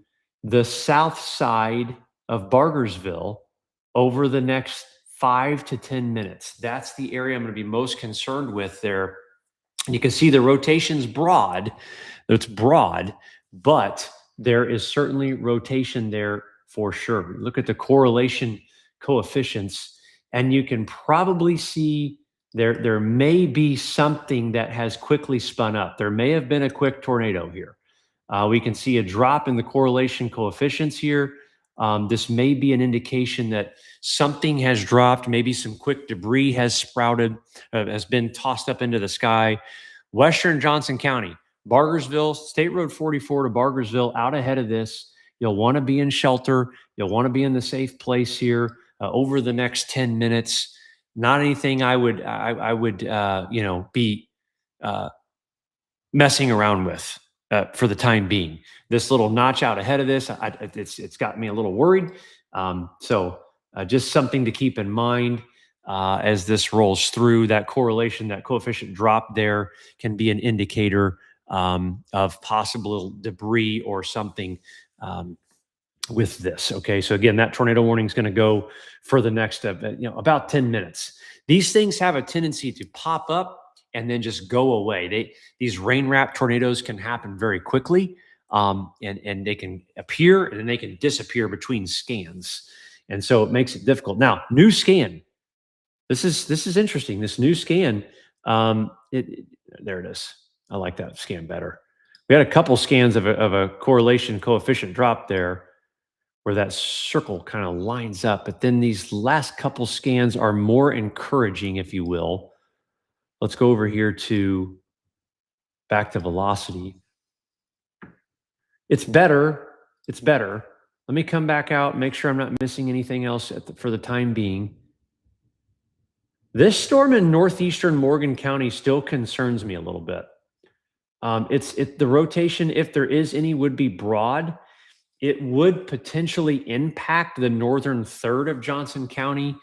the south side of Bargersville over the next 5 to 10 minutes. That's the area I'm going to be most concerned with there. You can see the rotation's broad. It's broad, but there is certainly rotation there for sure. Look at the correlation coefficients, and you can probably see there may be something that has quickly spun up. There may have been a quick tornado here. We can see a drop in the correlation coefficients here. This may be an indication that something has dropped. Maybe some quick debris has sprouted, has been tossed up into the sky. Western Johnson County, Bargersville, State Road 44 to Bargersville, out ahead of this. You'll want to be in shelter. You'll want to be in the safe place here over the next 10 minutes. Not anything I would be messing around with for the time being. This little notch out ahead of this, it's got me a little worried. So just something to keep in mind as this rolls through. That correlation, that coefficient drop there can be an indicator of possible debris or something with this. Okay, so again, that tornado warning is going to go for the next about 10 minutes. These things have a tendency to pop up and then just go away. These rain wrap tornadoes can happen very quickly, and they can appear and then they can disappear between scans, and so it makes it difficult. Now, new scan. This is interesting. This new scan. There it is. I like that scan better. We had a couple scans of a correlation coefficient drop there, where that circle kind of lines up, but then these last couple scans are more encouraging, if you will. Let's go over here to back to velocity. It's better. It's better. Let me come back out, make sure I'm not missing anything else for the time being. This storm in northeastern Morgan County still concerns me a little bit. The rotation, if there is any, would be broad. It would potentially impact the northern third of Johnson County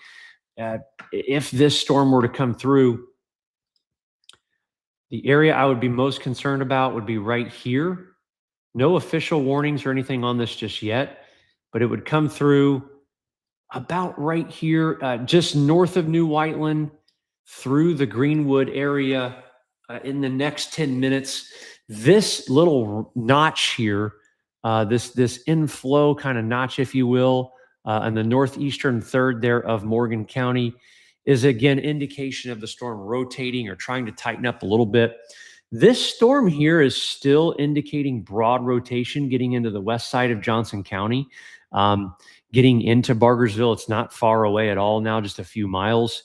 if this storm were to come through. The area I would be most concerned about would be right here. No official warnings or anything on this just yet, but it would come through about right here, just north of New Whiteland, through the Greenwood area in the next 10 minutes. This little notch here, this inflow kind of notch, if you will, in the northeastern third there of Morgan County, is again indication of the storm rotating or trying to tighten up a little bit. This storm here is still indicating broad rotation getting into the west side of Johnson County, getting into Bargersville. It's not far away at all now, just a few miles.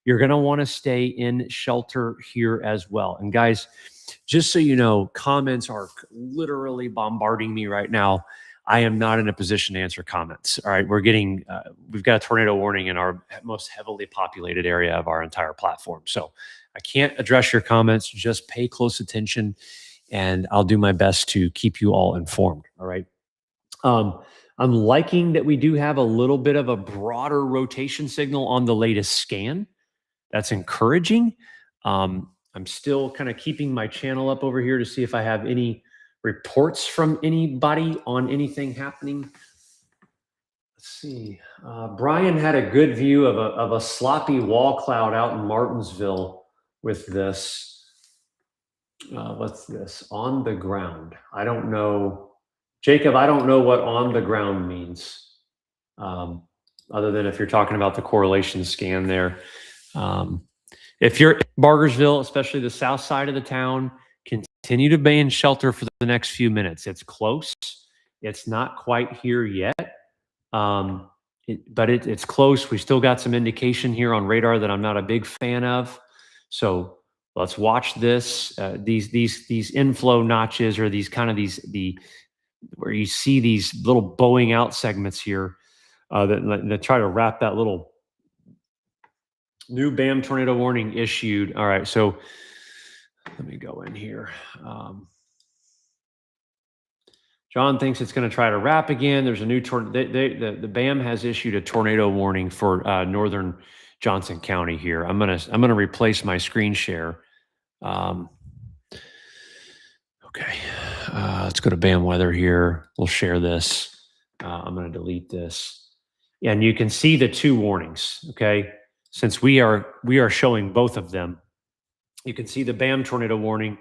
You're going to want to stay in shelter here as well. And guys, just so you know, comments are literally bombarding me right now. I am not in a position to answer comments. All right, we've got a tornado warning in our most heavily populated area of our entire platform. So I can't address your comments. Just pay close attention, and I'll do my best to keep you all informed. All right. I'm liking that we do have a little bit of a broader rotation signal on the latest scan. That's encouraging. I'm still kind of keeping my channel up over here to see if I have any reports from anybody on anything happening. Let's see. Brian had a good view of a sloppy wall cloud out in Martinsville with this. What's this? On the ground. I don't know. Jacob, I don't know what on the ground means, other than if you're talking about the correlation scan there. If you're in Bargersville, especially the south side of the town, continue to be in shelter for the next few minutes. It's close. It's not quite here yet, but it's close. We still got some indication here on radar that I'm not a big fan of. So let's watch this. These inflow notches, or these kind of where you see these little bowing out segments here that try to wrap that little new BAM tornado warning issued. All right, so let me go in here. John thinks it's going to try to wrap again. There's a new the BAM has issued a tornado warning for northern Johnson County here. I'm gonna replace my screen share. Okay, let's go to BAM weather here. We'll share this. I'm going to delete this, and you can see the two warnings. Okay, since we are showing both of them, you can see the BAM tornado warning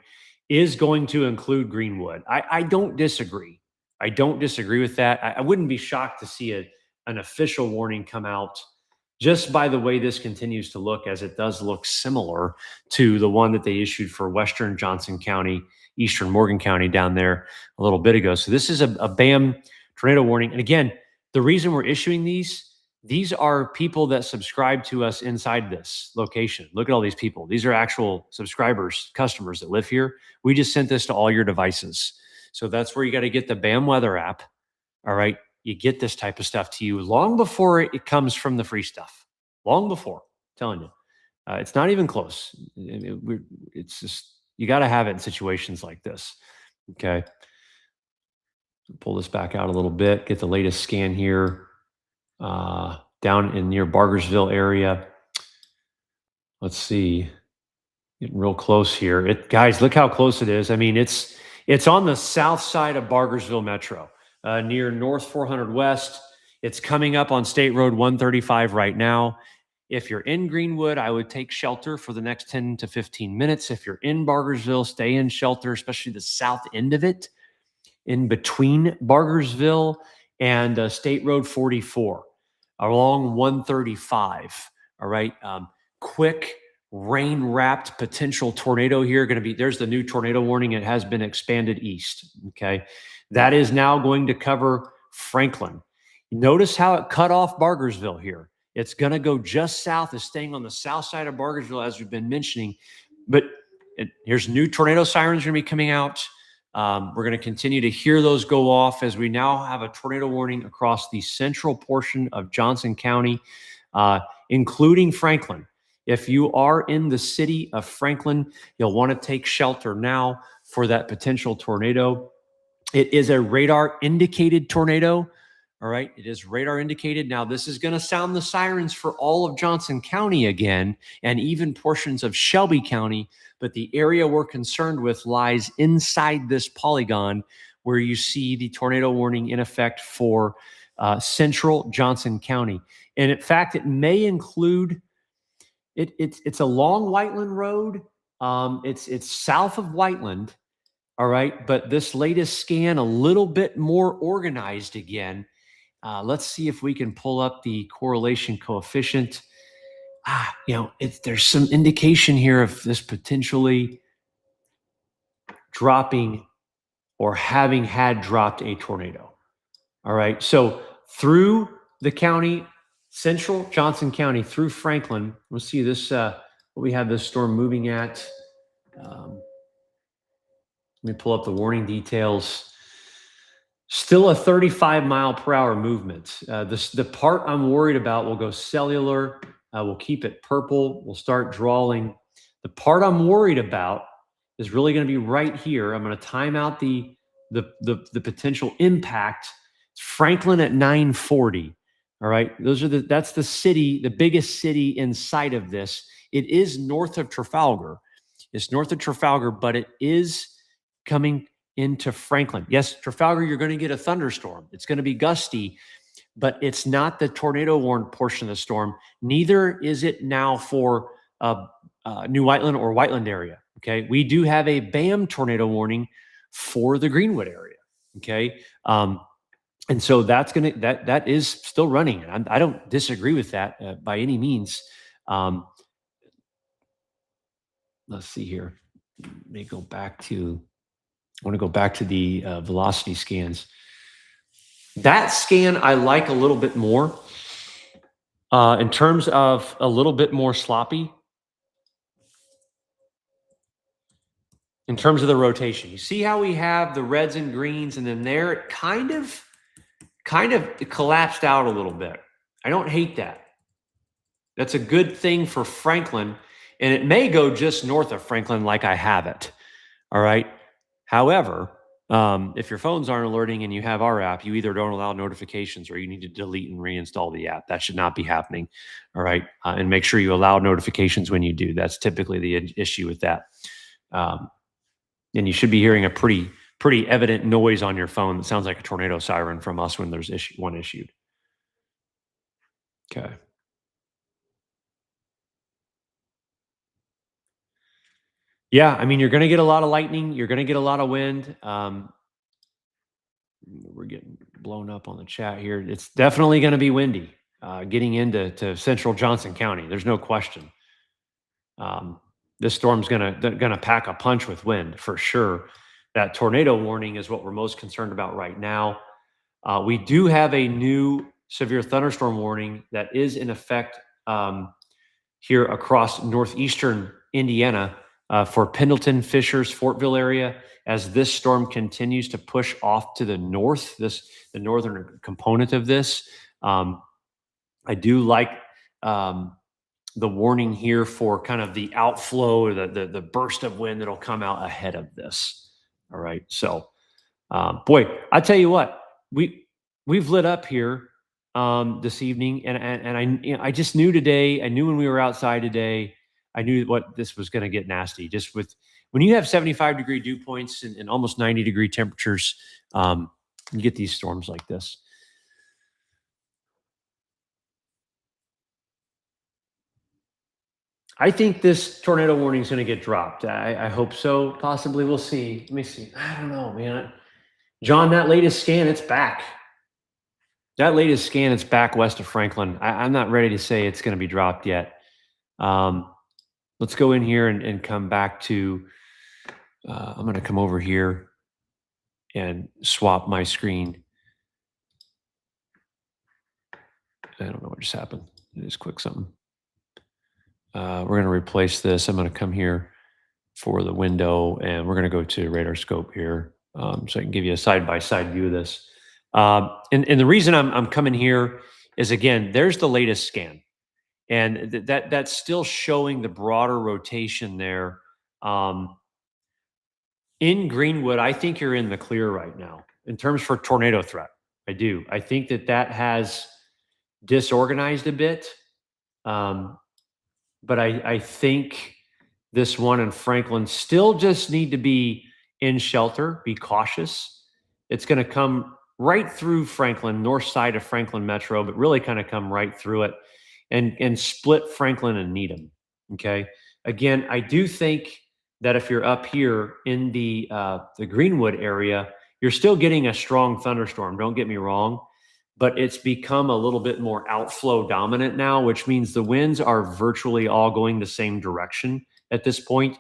is going to include Greenwood. I don't disagree. I don't disagree with that. I wouldn't be shocked to see an official warning come out just by the way this continues to look, as it does look similar to the one that they issued for western Johnson County, eastern Morgan County down there a little bit ago. So this is a BAM tornado warning. And again, The reason we're issuing these are people that subscribe to us inside this location. Look at all these people. These are actual subscribers, customers that live here. We just sent this to all your devices. So that's where you got to get the BAM weather app. All right. You get this type of stuff to you long before it comes from the free stuff. Long before, I'm telling you. It's not even close. It's just, you got to have it in situations like this. Okay. Pull this back out a little bit, get the latest scan here. Down in near Bargersville area. Let's see, getting real close here. Guys, look how close it is. I mean, it's on the south side of Bargersville Metro, near North 400 West. It's coming up on State Road 135 right now. If you're in Greenwood, I would take shelter for the next 10 to 15 minutes. If you're in Bargersville, stay in shelter, especially the south end of it, in between Bargersville and State Road 44. Along 135. All right. Quick rain wrapped potential tornado here. There's the new tornado warning. It has been expanded east. Okay. That is now going to cover Franklin. Notice how it cut off Bargersville here. It's going to go just south, is staying on the south side of Bargersville, as we've been mentioning. But here's new tornado sirens going to be coming out. We're going to continue to hear those go off as we now have a tornado warning across the central portion of Johnson County, including Franklin. If you are in the city of Franklin, you'll want to take shelter now for that potential tornado. It is a radar indicated tornado. All right. It is radar indicated. Now, this is going to sound the sirens for all of Johnson County again, and even portions of Shelby County. But the area we're concerned with lies inside this polygon where you see the tornado warning in effect for central Johnson County. And in fact, it may include, it's along Whiteland Road. It's south of Whiteland. All right. But this latest scan, a little bit more organized again. Let's see if we can pull up the correlation coefficient. There's some indication here of this potentially dropping or having had dropped a tornado. All right. So through the county, central Johnson County, through Franklin, we'll see this, what we have this storm moving at. Let me pull up the warning details. Still a 35-mile-per-hour movement. The part I'm worried about will go cellular. We'll keep it purple. We'll start drawing. The part I'm worried about is really going to be right here. I'm going to time out the potential impact. It's Franklin at 940. All right. That's the city, the biggest city inside of this. It is north of Trafalgar. It's north of Trafalgar, but it is coming into Franklin. Yes, Trafalgar, you're going to get a thunderstorm. It's going to be gusty, but it's not the tornado warned portion of the storm. Neither is it now for New Whiteland or Whiteland area. Okay. We do have a BAM tornado warning for the Greenwood area. Okay. And so that is still running. And I don't disagree with that by any means. Let's see here. Let me go back to, I want to go back to the velocity scans. That scan I like a little bit more in terms of a little bit more sloppy. In terms of the rotation, you see how we have the reds and greens, and then there it kind of collapsed out a little bit. I don't hate that. That's a good thing for Franklin, and it may go just north of Franklin like I have it. All right. However, if your phones aren't alerting and you have our app, you either don't allow notifications or you need to delete and reinstall the app. That should not be happening. All right. And make sure you allow notifications when you do. That's typically the issue with that. And you should be hearing a pretty evident noise on your phone that sounds like a tornado siren from us when there's one issued. Okay. Yeah, I mean, you're going to get a lot of lightning. You're going to get a lot of wind. We're getting blown up on the chat here. It's definitely going to be windy getting into central Johnson County. There's no question. This storm's gonna pack a punch with wind for sure. That tornado warning is what we're most concerned about right now. We do have a new severe thunderstorm warning that is in effect here across northeastern Indiana for Pendleton, Fishers, Fortville area. As this storm continues to push off to the north, the northern component of this, I do like the warning here for kind of the outflow or the burst of wind that'll come out ahead of this. All right, so boy, I tell you what, we've lit up here this evening, and I just knew today. I knew when we were outside today. I knew what this was going to get nasty. Just with when you have 75-degree dew points and almost 90-degree temperatures, you get these storms like this. I think this tornado warning is going to get dropped. I hope so. Possibly, we'll see. Let me see. I don't know, man. John, that latest scan, it's back. That latest scan, it's back west of Franklin. I'm not ready to say it's going to be dropped yet. Let's go in here and come back to, I'm going to come over here and swap my screen. I don't know what just happened. Just click something. We're going to replace this. I'm going to come here for the window, and we're going to go to radar scope here so I can give you a side-by-side view of this. And the reason I'm coming here is, again, there's the latest scan. And that's still showing the broader rotation there. In Greenwood, I think you're in the clear right now in terms for tornado threat. I do. I think that has disorganized a bit. But I think this one in Franklin still just need to be in shelter, be cautious. It's going to come right through Franklin, north side of Franklin Metro, but really kind of come right through it and split Franklin and Needham. Okay. Again, I do think that if you're up here in the Greenwood area, you're still getting a strong thunderstorm. Don't get me wrong, but it's become a little bit more outflow dominant now, which means the winds are virtually all going the same direction at this point.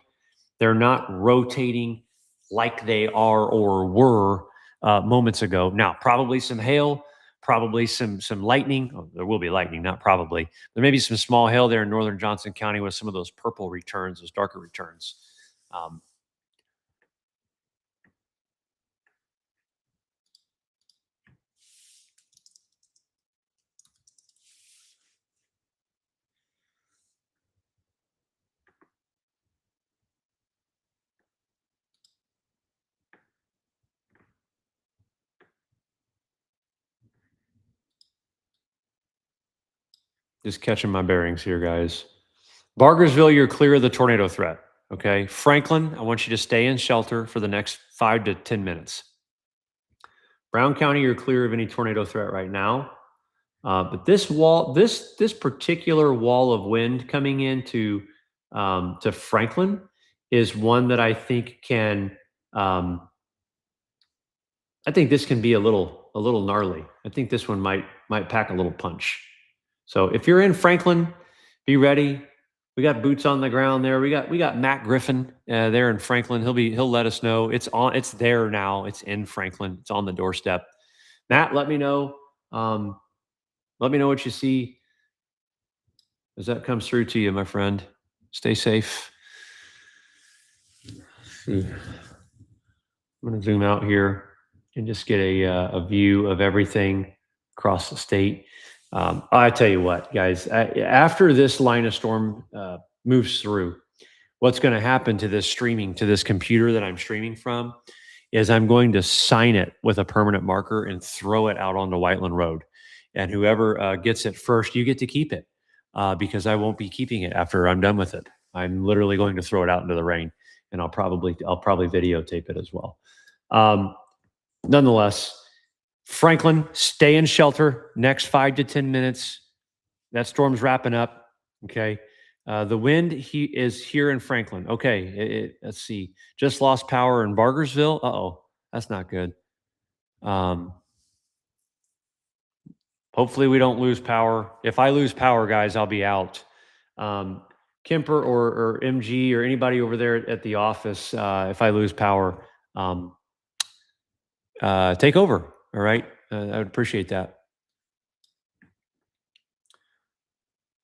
They're not rotating like they are or were moments ago. Now, probably some hail, probably some lightning. Oh, there will be lightning, not probably. There may be some small hail there in northern Johnson County with some of those purple returns, those darker returns. Just catching my bearings here, guys. Bargersville, you're clear of the tornado threat. Okay. Franklin, I want you to stay in shelter for the next 5 to 10 minutes. Brown County, you're clear of any tornado threat right now. But this particular wall of wind coming into to Franklin is one that I think can. I think this can be a little gnarly. I think this one might pack a little punch. So if you're in Franklin, be ready. We got boots on the ground there. We got Matt Griffin there in Franklin. He'll let us know. It's there now. It's in Franklin. It's on the doorstep. Matt, let me know. Let me know what you see as that comes through to you, my friend. Stay safe. I'm going to zoom out here and just get a view of everything across the state. I tell you what, guys, after this line of storm moves through, what's going to happen to this computer that I'm streaming from is I'm going to sign it with a permanent marker and throw it out onto Whiteland Road. And whoever gets it first, you get to keep it because I won't be keeping it after I'm done with it. I'm literally going to throw it out into the rain, and I'll probably videotape it as well. Nonetheless, Franklin, stay in shelter next 5 to 10 minutes. That storm's wrapping up. Okay. The wind is here in Franklin. Okay. Let's see. Just lost power in Bargersville. Uh-oh. That's not good. Hopefully we don't lose power. If I lose power, guys, I'll be out. Kemper or MG or anybody over there at the office, if I lose power, take over. All right. I would appreciate that.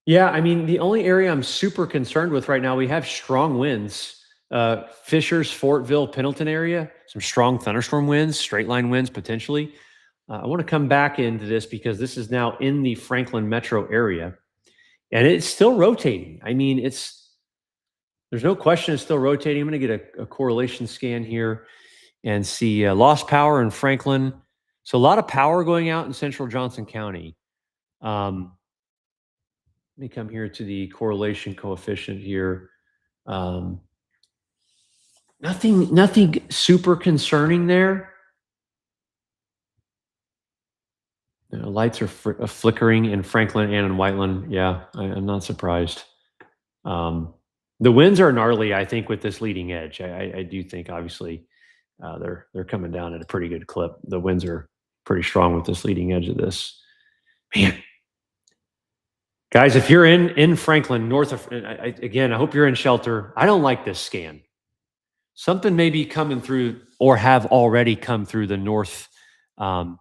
Yeah, I mean, the only area I'm super concerned with right now, we have strong winds. Fishers, Fortville, Pendleton area, some strong thunderstorm winds, straight line winds potentially. I want to come back into this because this is now in the Franklin metro area and it's still rotating. I mean, there's no question it's still rotating. I'm going to get a correlation scan here and see lost power in Franklin. So a lot of power going out in central Johnson County. Um, Let me come here to the correlation coefficient here. Um, nothing super concerning there. Lights are flickering in Franklin and in Whiteland. Yeah, I'm not surprised. The winds are gnarly, I think, with this leading edge. I do think, obviously, they're coming down at a pretty good clip. The winds are pretty strong with this leading edge of this. Man, guys, if you're in Franklin, north of, again, I hope you're in shelter. I don't like this scan. Something may be coming through or have already come through the north side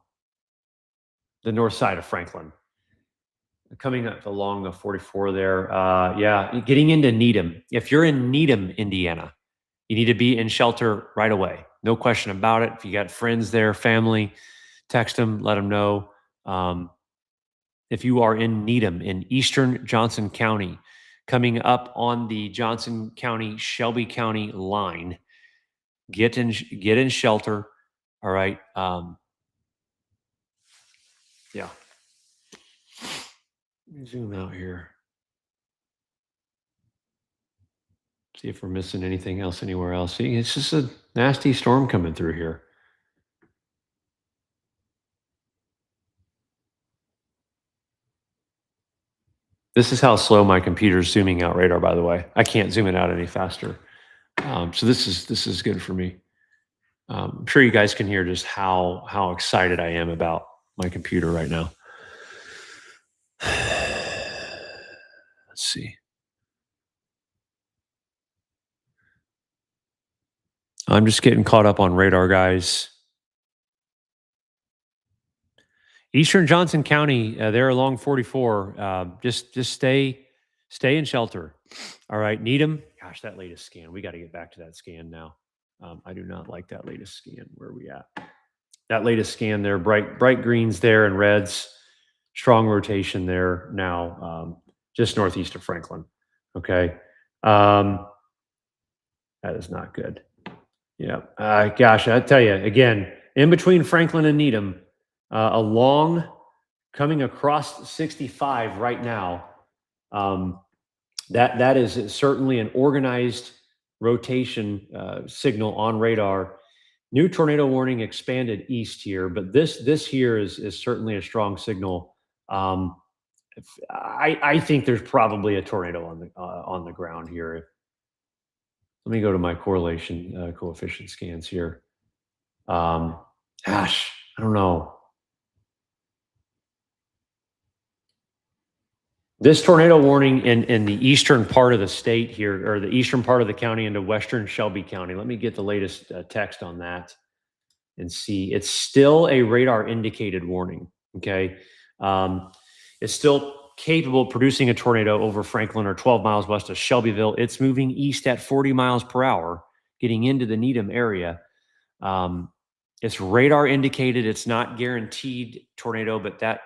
of Franklin. Coming up along the 44 there. Yeah, getting into Needham. If you're in Needham, Indiana, you need to be in shelter right away. No question about it. If you got friends there, family, text them, let them know. If you are in Needham, in eastern Johnson County, coming up on the Johnson County, Shelby County line, get in shelter. All right. Yeah. Let me zoom out here. See if we're missing anything else anywhere else. See, it's just a nasty storm coming through here. This is how slow my computer's zooming out radar, by the way. I can't zoom it out any faster. So this is good for me. I'm sure you guys can hear just how excited I am about my computer right now. Let's see. I'm just getting caught up on radar, guys. Eastern Johnson County, they're along 44. Just stay in shelter. All right, Needham. Gosh, that latest scan. We got to get back to that scan now. I do not like that latest scan. Where are we at? That latest scan there, bright greens there and reds. Strong rotation there now, just northeast of Franklin. Okay, that is not good. Yeah, gosh, I tell you again, in between Franklin and Needham, along coming across 65 right now. That is certainly an organized rotation signal on radar. New tornado warning expanded east here, but this here is certainly a strong signal. I think there's probably a tornado on the ground here. Let me go to my correlation coefficient scans here. Gosh, I don't know. This tornado warning in the eastern part of the state here, or the eastern part of the county into western Shelby County. Let me get the latest text on that and see. It's still a radar indicated warning. Okay. It's still capable of producing a tornado over Franklin or 12 miles west of Shelbyville. It's moving east at 40 miles per hour, getting into the Needham area. It's radar indicated. It's not guaranteed tornado, but that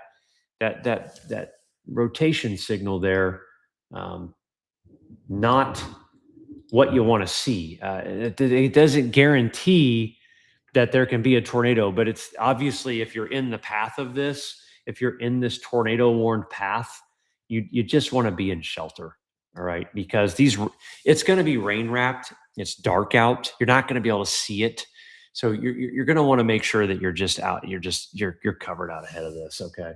rotation signal there, not what you want to see. It doesn't guarantee that there can be a tornado, but it's obviously, if you're in the path of this, if you're in this tornado warned path, you just want to be in shelter. All right, because it's going to be rain wrapped. It's dark out. You're not going to be able to see it. So you're going to want to make sure that you're just out. You're covered out ahead of this. Okay.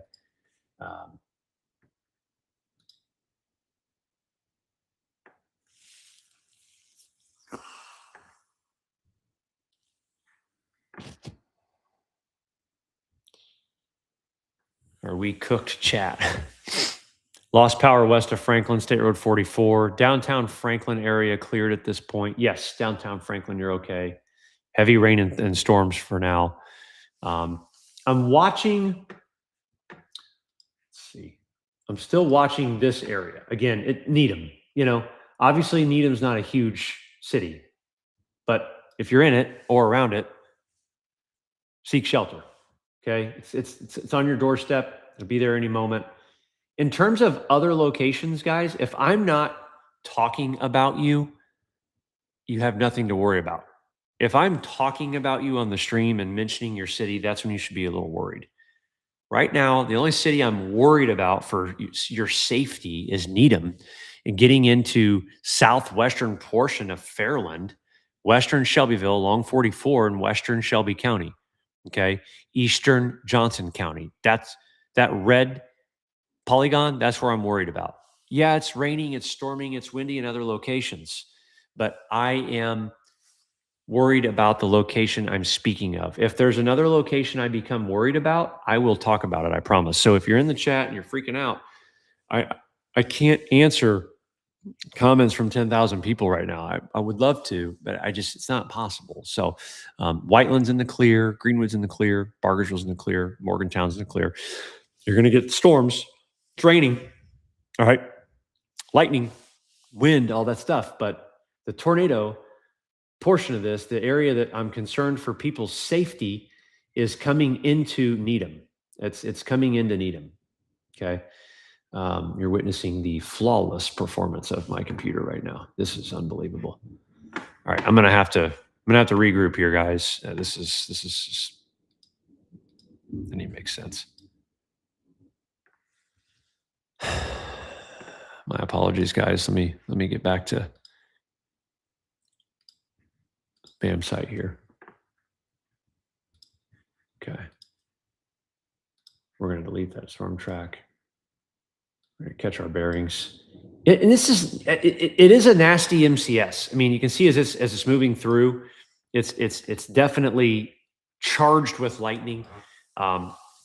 Are we cooked, chat? Lost power west of Franklin, State Road 44. Downtown Franklin area cleared at this point. Yes, downtown Franklin, you're okay. Heavy rain and storms for now. I'm watching, let's see, I'm still watching this area. Again, Needham, obviously Needham's not a huge city, but if you're in it or around it, seek shelter. Okay. It's on your doorstep. It'll be there any moment. In terms of other locations, guys, if I'm not talking about you, you have nothing to worry about. If I'm talking about you on the stream and mentioning your city, that's when you should be a little worried. Right now, the only city I'm worried about for your safety is Needham and getting into southwestern portion of Fairland, western Shelbyville along 44 in western Shelby County. Okay. Eastern Johnson County. That's that red polygon. That's where I'm worried about. Yeah, it's raining, it's storming, it's windy in other locations, but I am worried about the location I'm speaking of. If there's another location I become worried about, I will talk about it, I promise. So if you're in the chat and you're freaking out, I can't answer comments from 10,000 people right now. I would love to, but it's not possible. So Whiteland's in the clear, Greenwood's in the clear, Bargersville's in the clear, Morgantown's in the clear. You're going to get storms, it's raining, all right, lightning, wind, all that stuff. But the tornado portion of this, the area that I'm concerned for people's safety is coming into Needham. It's coming into Needham. Okay. You're witnessing the flawless performance of my computer right now. This is unbelievable. All right. I'm going to have to regroup here, guys. This is just, doesn't even make sense. My apologies, guys. Let me get back to BAM site here. Okay. We're going to delete that storm track. We're going to catch our bearings. And this is, it is a nasty MCS. I mean, you can see as it's moving through, it's definitely charged with lightning.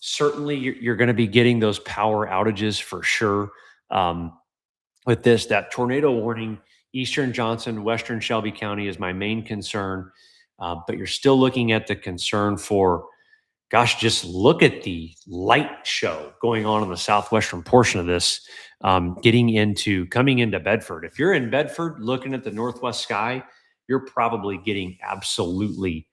Certainly you're going to be getting those power outages for sure. With this, that tornado warning, Eastern Johnson, Western Shelby County is my main concern. But you're still looking at the concern for, gosh, just look at the light show going on in the southwestern portion of this, coming into Bedford. If you're in Bedford looking at the northwest sky, you're probably getting absolutely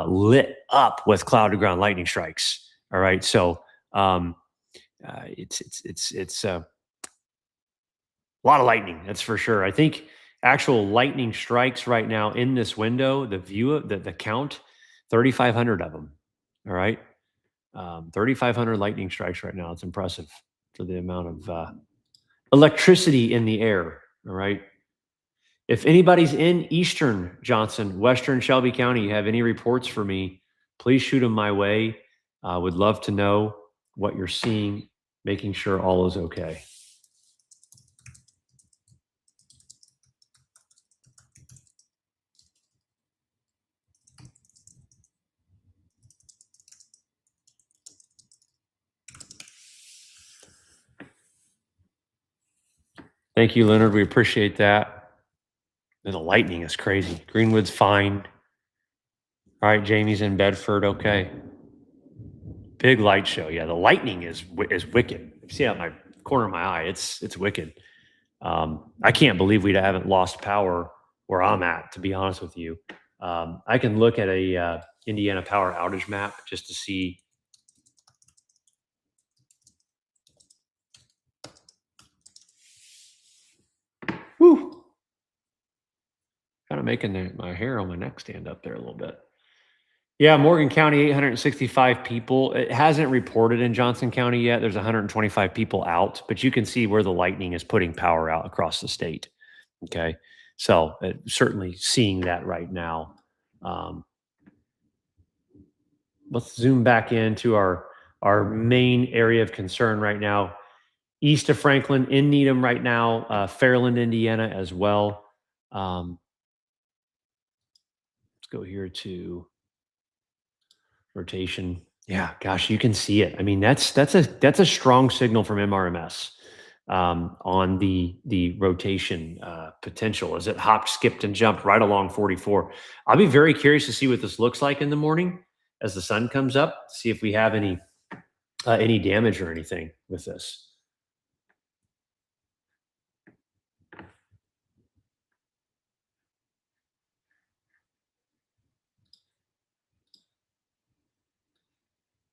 lit up with cloud to ground lightning strikes. All right. So it's a lot of lightning. That's for sure. I think actual lightning strikes right now in this window, the view of the count, 3,500 of them. All right. 3,500 lightning strikes right now. It's impressive for the amount of electricity in the air. All right. If anybody's in Eastern Johnson, Western Shelby County, you have any reports for me, please shoot them my way. Would love to know what you're seeing, making sure all is okay. Thank you, Leonard. We appreciate that. And the lightning is crazy. Greenwood's fine. All right, Jamie's in Bedford. Okay. Big light show. Yeah, the lightning is wicked. You see out my corner of my eye. It's wicked. I can't believe we haven't lost power where I'm at, to be honest with you. I can look at a Indiana power outage map just to see. Woo! Kind of making my hair on my neck stand up there a little bit. Yeah, Morgan County, 865 people. It hasn't reported in Johnson County yet. There's 125 people out, but you can see where the lightning is putting power out across the state. Okay, so certainly seeing that right now. Let's zoom back into our main area of concern right now. East of Franklin, in Needham right now, Fairland, Indiana as well. Let's go here to rotation. Yeah, gosh, you can see it. I mean, that's a strong signal from MRMS on the rotation potential as it hopped, skipped, and jumped right along 44. I'll be very curious to see what this looks like in the morning. as the sun comes up, see if we have any damage or anything with this.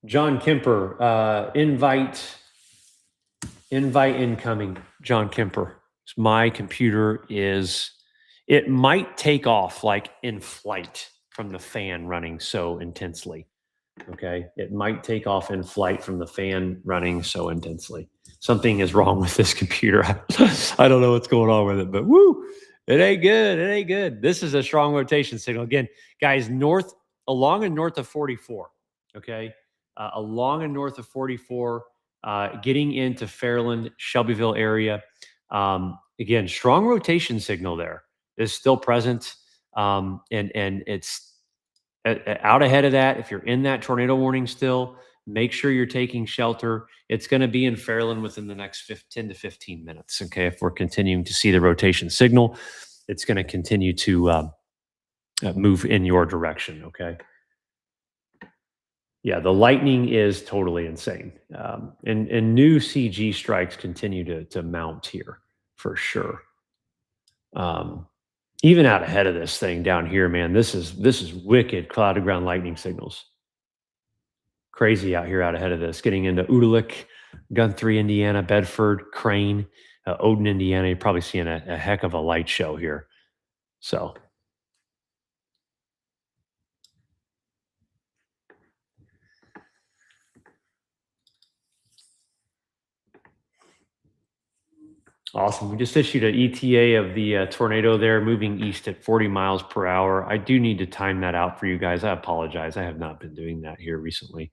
John Kemper, invite incoming. John Kemper. My computer it might take off like in flight from the fan running so intensely. Okay. It might take off in flight from the fan running so intensely. Something is wrong with this computer. I don't know what's going on with it, but woo, it ain't good. It ain't good. This is a strong rotation signal. Again, guys, along and north of 44. Okay. Along and north of 44, getting into Fairland, Shelbyville area. Again, strong rotation signal there is still present. And it's out ahead of that. If you're in that tornado warning still, make sure you're taking shelter. It's going to be in Fairland within the next 10 to 15 minutes. Okay. If we're continuing to see the rotation signal, it's going to continue to move in your direction. Okay. Yeah, the lightning is totally insane. And new CG strikes continue to mount here for sure. Even out ahead of this thing down here, man, this is wicked cloud to ground lightning signals. Crazy out here out ahead of this, getting into Udalik, Guthrie, Indiana, Bedford, Crane, Odin, Indiana. You're probably seeing a heck of a light show here. So awesome. We just issued an ETA of the tornado there, moving east at 40 miles per hour. I do need to time that out for you guys. I apologize. I have not been doing that here recently.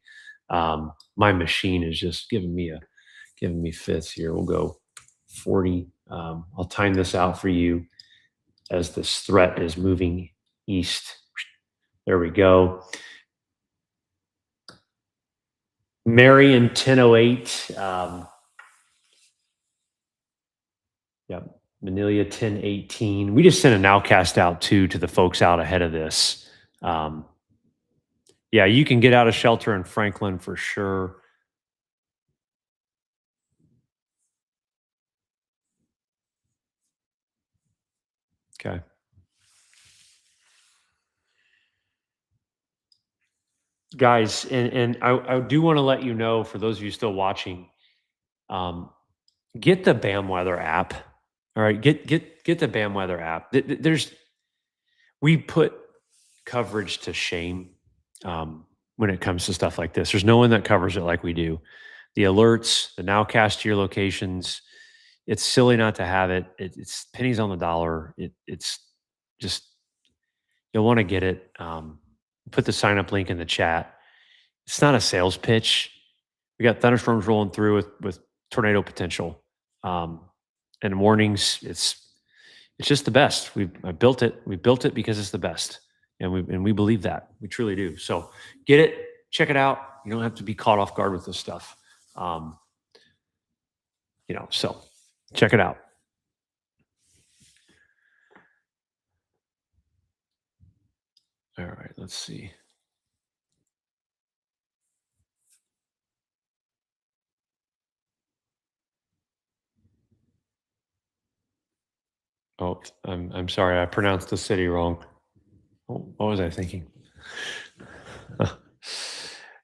My machine is just giving me fits here. We'll go 40. I'll time this out for you as this threat is moving east. There we go. Marion 1008. Yep. Manila 1018. We just sent a nowcast out to the folks out ahead of this. Yeah, you can get out of shelter in Franklin for sure. Okay. Guys, and I do want to let you know, for those of you still watching, get the BAM Weather app. All right, get the BAM Weather app. We put coverage to shame when it comes to stuff like this. There's no one that covers it like we do. The alerts, the nowcast to your locations. It's silly not to have it. It's pennies on the dollar. It's just, you'll want to get it. Put the sign up link in the chat. It's not a sales pitch. We got thunderstorms rolling through with tornado potential. And warnings, it's just the best. I built it. We built it because it's the best. And we believe that. We truly do. So get it, check it out. You don't have to be caught off guard with this stuff. So check it out. All right, let's see. Oh, I'm sorry. I pronounced the city wrong. What was I thinking?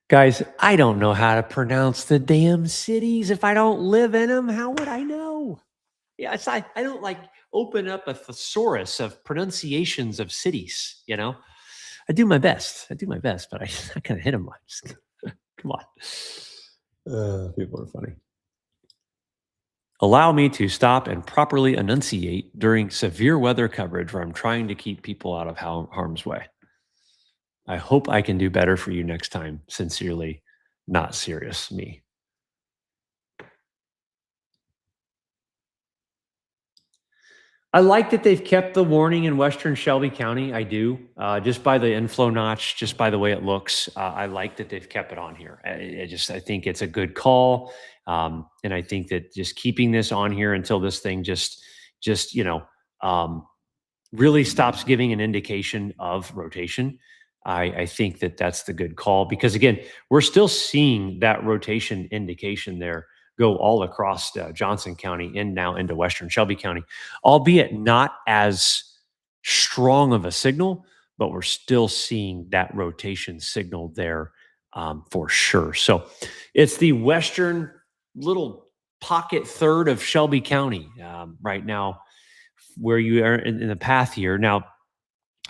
Guys, I don't know how to pronounce the damn cities. If I don't live in them, how would I know? Yeah, I don't like open up a thesaurus of pronunciations of cities, I do my best, but I kind of hit them much. Come on. People are funny. Allow me to stop and properly enunciate during severe weather coverage where I'm trying to keep people out of harm's way. I hope I can do better for you next time. Sincerely, not serious, me. I like that they've kept the warning in Western Shelby County. I do. Just by the inflow notch, just by the way it looks, I like that they've kept it on here. I think it's a good call. And I think that just keeping this on here until this thing just really stops giving an indication of rotation. I think that that's the good call because again, we're still seeing that rotation indication there go all across Johnson County and now into Western Shelby County, albeit not as strong of a signal, but we're still seeing that rotation signal there for sure. So it's the western little pocket third of Shelby County right now, where you are in the path here. Now,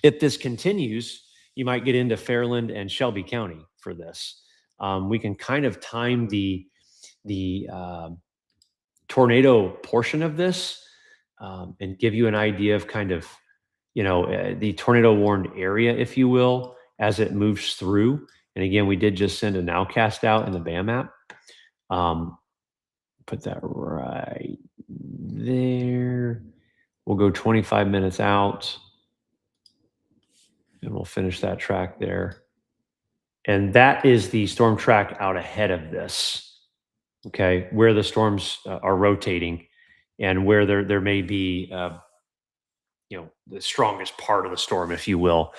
if this continues, you might get into Fairland and Shelby County for this. We can kind of time the tornado portion of this and give you an idea of kind of the tornado warned area, if you will, as it moves through. And again, we did just send a nowcast out in the BAM app. Put that right there. We'll go 25 minutes out and we'll finish that track there. And that is the storm track out ahead of this, okay, where the storms are rotating and where there may be, the strongest part of the storm, if you will.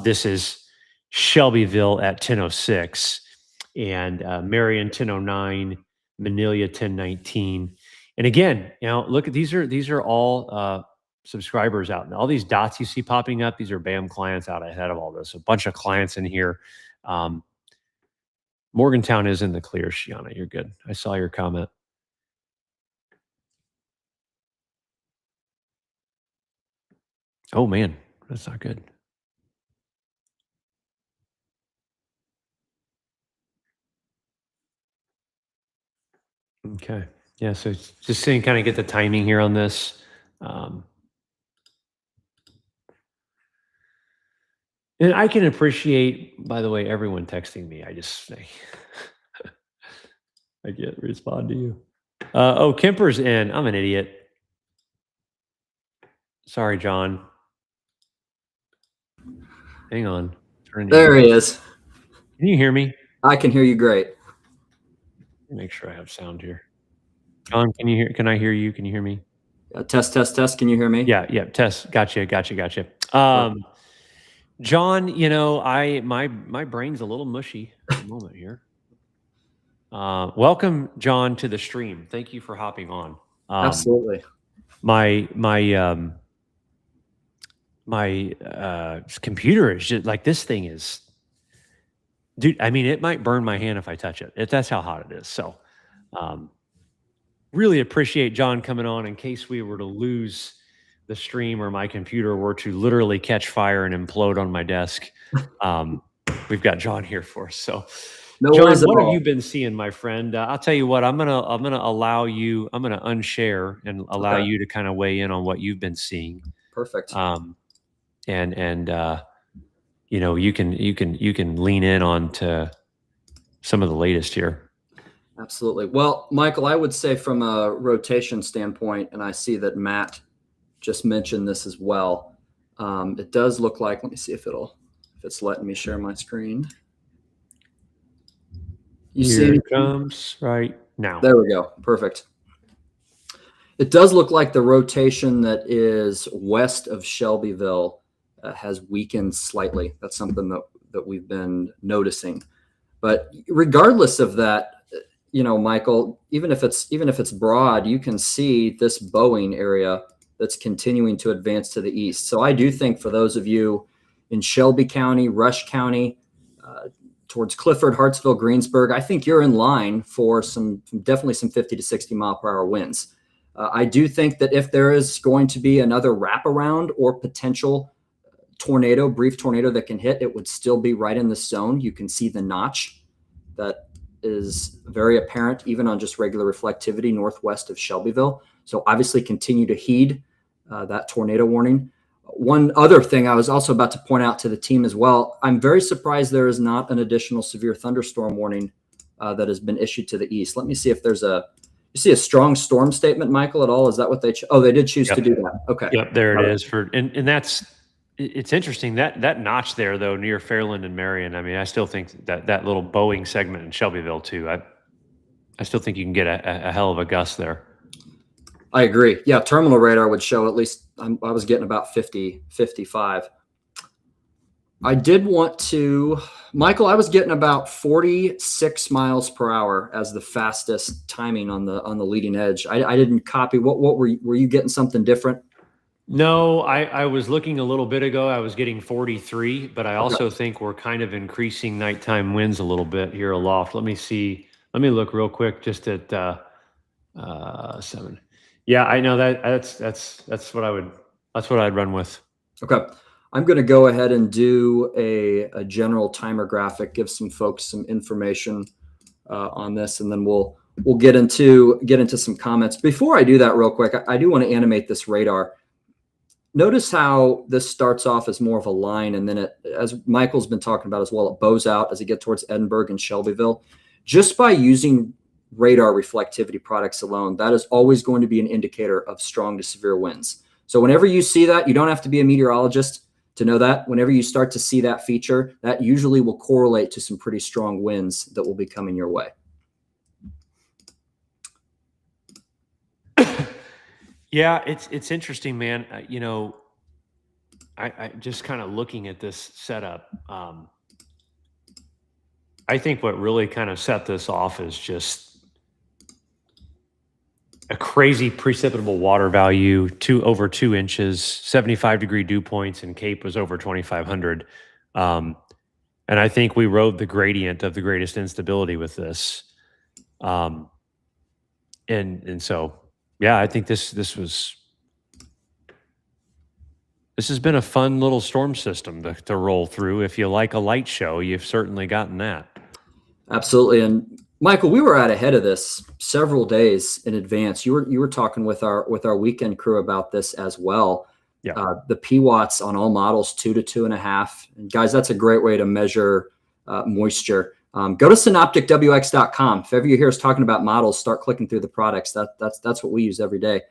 This is Shelbyville at 10:06 and Marion 10:09, Manila 10:19. And again, look at these are all subscribers out. And all these dots you see popping up, these are BAM clients out ahead of all this. A bunch of clients in here. Morgantown is in the clear, Shiana. You're good. I saw your comment. Oh man, that's not good. Okay. Yeah, so it's just saying kind of get the timing here on this. And I can appreciate, by the way, everyone texting me. I can't respond to you. Oh, Kemper's in. I'm an idiot. Sorry, John. Hang on. There he is. Can you hear me? I can hear you great. Make sure I have sound here. John, can you hear? Can I hear you? Can you hear me? Test, test, test. Can you hear me? Yeah, test. Gotcha. John, my brain's a little mushy at the moment here. Welcome, John, to the stream. Thank you for hopping on. Absolutely. My computer is just like, this thing is, dude. I mean, it might burn my hand if I touch it. That's how hot it is. So, really appreciate John coming on in case we were to lose the stream or my computer were to literally catch fire and implode on my desk. We've got John here for us. So, no John, worries at what have all. you been seeing, my friend? I'll tell you what. I'm gonna allow you. I'm gonna unshare and allow you to kind of weigh in on what you've been seeing. Perfect. You can lean in on to some of the latest here. Absolutely. Well, Michael, I would say from a rotation standpoint, and I see that Matt just mentioned this as well. It does look like, let me see if it's letting me share my screen. Here it comes right now. There we go. Perfect. It does look like the rotation that is west of Shelbyville has weakened slightly. That's something that we've been noticing. But regardless of that, Michael, even if it's broad, you can see this Boeing area that's continuing to advance to the east. So I do think for those of you in Shelby County, Rush County, towards Clifford, Hartsville, Greensburg, I think you're in line for definitely some 50 to 60 mile per hour winds. I do think that if there is going to be another wraparound or potential brief tornado that can hit, it would still be right in the zone. You can see the notch that is very apparent even on just regular reflectivity northwest of Shelbyville. So obviously continue to heed that tornado warning. One other thing I was also about to point out to the team as well, I'm very surprised there is not an additional severe thunderstorm warning that has been issued to the east. Let me see if there's you see a strong storm statement, Michael, at all? Is that what they they did choose to do that. Okay. Yep, there it is. And it's interesting that notch there though near Fairland and Marion. I mean, I still think that little Boeing segment in Shelbyville too. I still think you can get a hell of a gust there. I agree. Yeah, terminal radar would show at least I was getting about 50, 55. I did want to, Michael, I was getting about 46 miles per hour as the fastest timing on the leading edge. I didn't copy. What were you getting something different? No, I was looking a little bit ago. I was getting 43, but I Okay. also think we're kind of increasing nighttime winds a little bit here aloft. Let me see. Let me look real quick just at 7. Yeah, I know that's what I'd run with. Okay. I'm going to go ahead and do a general timer graphic, give some folks some information on this, and then we'll get into some comments. Before I do that real quick, I do want to animate this radar. Notice how this starts off as more of a line, and then it, as Michael's been talking about as well, it bows out as it gets towards Edinburgh and Shelbyville. Just by using radar reflectivity products alone, that is always going to be an indicator of strong to severe winds. So whenever you see that, you don't have to be a meteorologist to know that. Whenever you start to see that feature, that usually will correlate to some pretty strong winds that will be coming your way. Yeah, it's interesting, man. I just kind of looking at this setup. I think what really kind of set this off is just a crazy precipitable water value, over 2 inches, 75-degree dew points, and Cape was over 2,500. And I think we rode the gradient of the greatest instability with this. And so, yeah, I think this has been a fun little storm system to roll through. If you like a light show, you've certainly gotten that. Absolutely. And Michael, we were out ahead of this several days in advance. You were talking with our weekend crew about this as well. Yeah. The PWatts on all models 2 to 2.5. And guys, that's a great way to measure moisture. Go to synopticwx.com. If ever you hear us talking about models, start clicking through the products. That's what we use every day.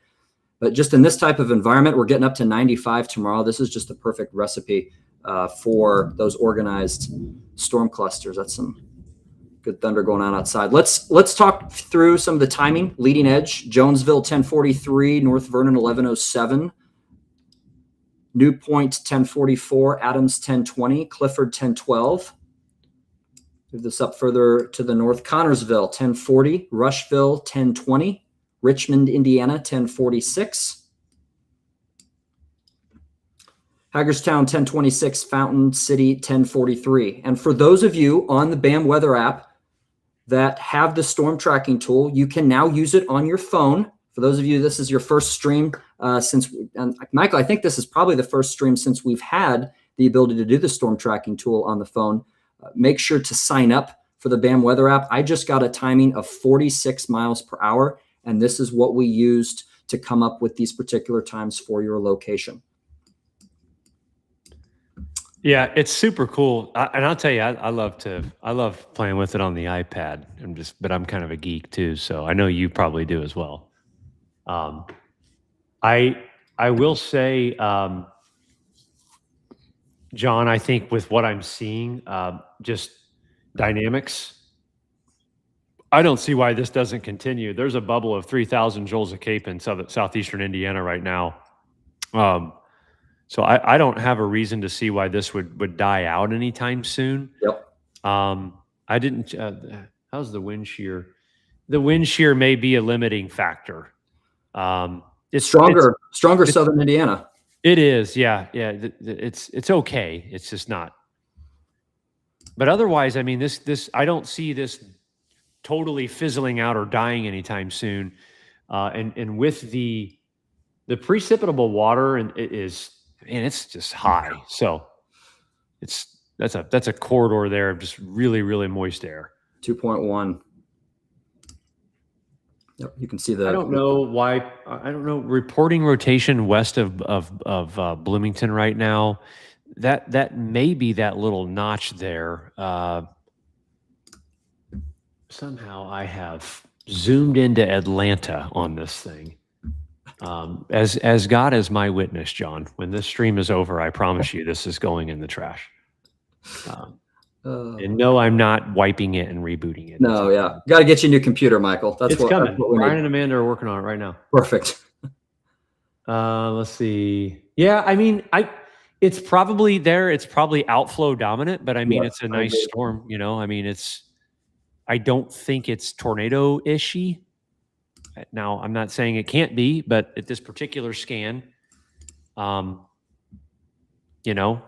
But just in this type of environment, we're getting up to 95 tomorrow. This is just a perfect recipe for those organized storm clusters. That's some good thunder going on outside. Let's talk through some of the timing. Leading edge, Jonesville 1043, North Vernon 1107, New Point 1044, Adams 1020, Clifford 1012. Move this up further to the north, Connorsville 1040, Rushville 1020, Richmond, Indiana 1046, Hagerstown 1026, Fountain City 1043. And for those of you on the BAM weather app that have the storm tracking tool, you can now use it on your phone. For those of you, this is your first stream since, and Michael, I think this is probably the first stream since we've had the ability to do the storm tracking tool on the phone. Make sure to sign up for the BAM weather app. I just got a timing of 46 miles per hour, and this is what we used to come up with these particular times for your location. Yeah, it's super cool. And I'll tell you, I love playing with it on the iPad. But I'm kind of a geek too, so I know you probably do as well. I will say, John, I think with what I'm seeing, just dynamics, I don't see why this doesn't continue. There's a bubble of 3,000 joules of Cape in southeastern Indiana right now. So I don't have a reason to see why this would die out anytime soon. Yep. I didn't. How's the wind shear? The wind shear may be a limiting factor. It's stronger southern Indiana. It is, yeah. It's okay. It's just not. But otherwise, I mean, this I don't see this totally fizzling out or dying anytime soon. And with the precipitable water, and it's just high. So that's a corridor there of just really, really moist air. 2.1. Yep, you can see the. I don't know why. I don't know. Reporting rotation west of Bloomington right now. That may be that little notch there. Somehow I have zoomed into Atlanta on this thing. As God is my witness, John, when this stream is over, I promise you this is going in the trash. And no, I'm not wiping it and rebooting it. No, yeah. Got to get you a new computer, Michael. That's coming. That's what we Brian need. and Amanda are working on it right now. Perfect. Let's see. Yeah, I mean, It's probably there. It's probably outflow dominant, but I mean, Yes, it's a I nice agree. storm, you know. I mean, I don't think it's tornado-ishy. Now, I'm not saying it can't be, but at this particular scan, um, you know,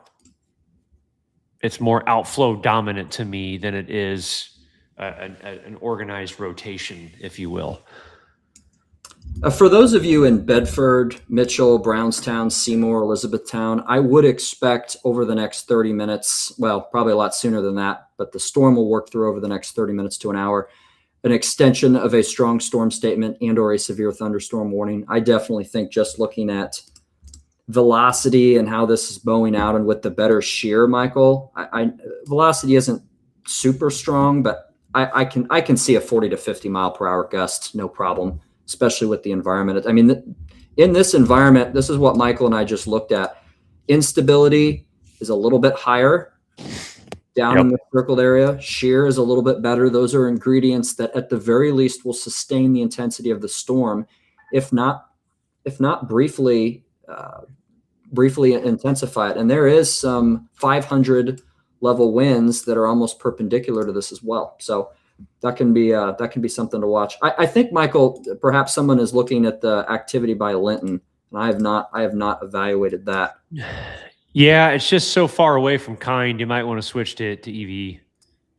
it's more outflow dominant to me than it is an organized rotation, if you will. For those of you in Bedford, Mitchell, Brownstown, Seymour, Elizabethtown, I would expect over the next 30 minutes, well, probably a lot sooner than that, but the storm will work through over the next 30 minutes to an hour, an extension of a strong storm statement and or a severe thunderstorm warning. I definitely think just looking at velocity and how this is bowing out and with the better shear, Michael, velocity isn't super strong, but I can see a 40 to 50 mile per hour gust, no problem, especially with the environment. I mean, in this environment, this is what Michael and I just looked at. Instability is a little bit higher down in the circled area. Shear is a little bit better. Those are ingredients that at the very least will sustain the intensity of the storm, if not briefly intensify it. And there is some 500 level winds that are almost perpendicular to this as well. So that can be something to watch. I think, Michael, perhaps someone is looking at the activity by Linton, and I have not evaluated that. Yeah, it's just so far away from kind. You might want to switch to EV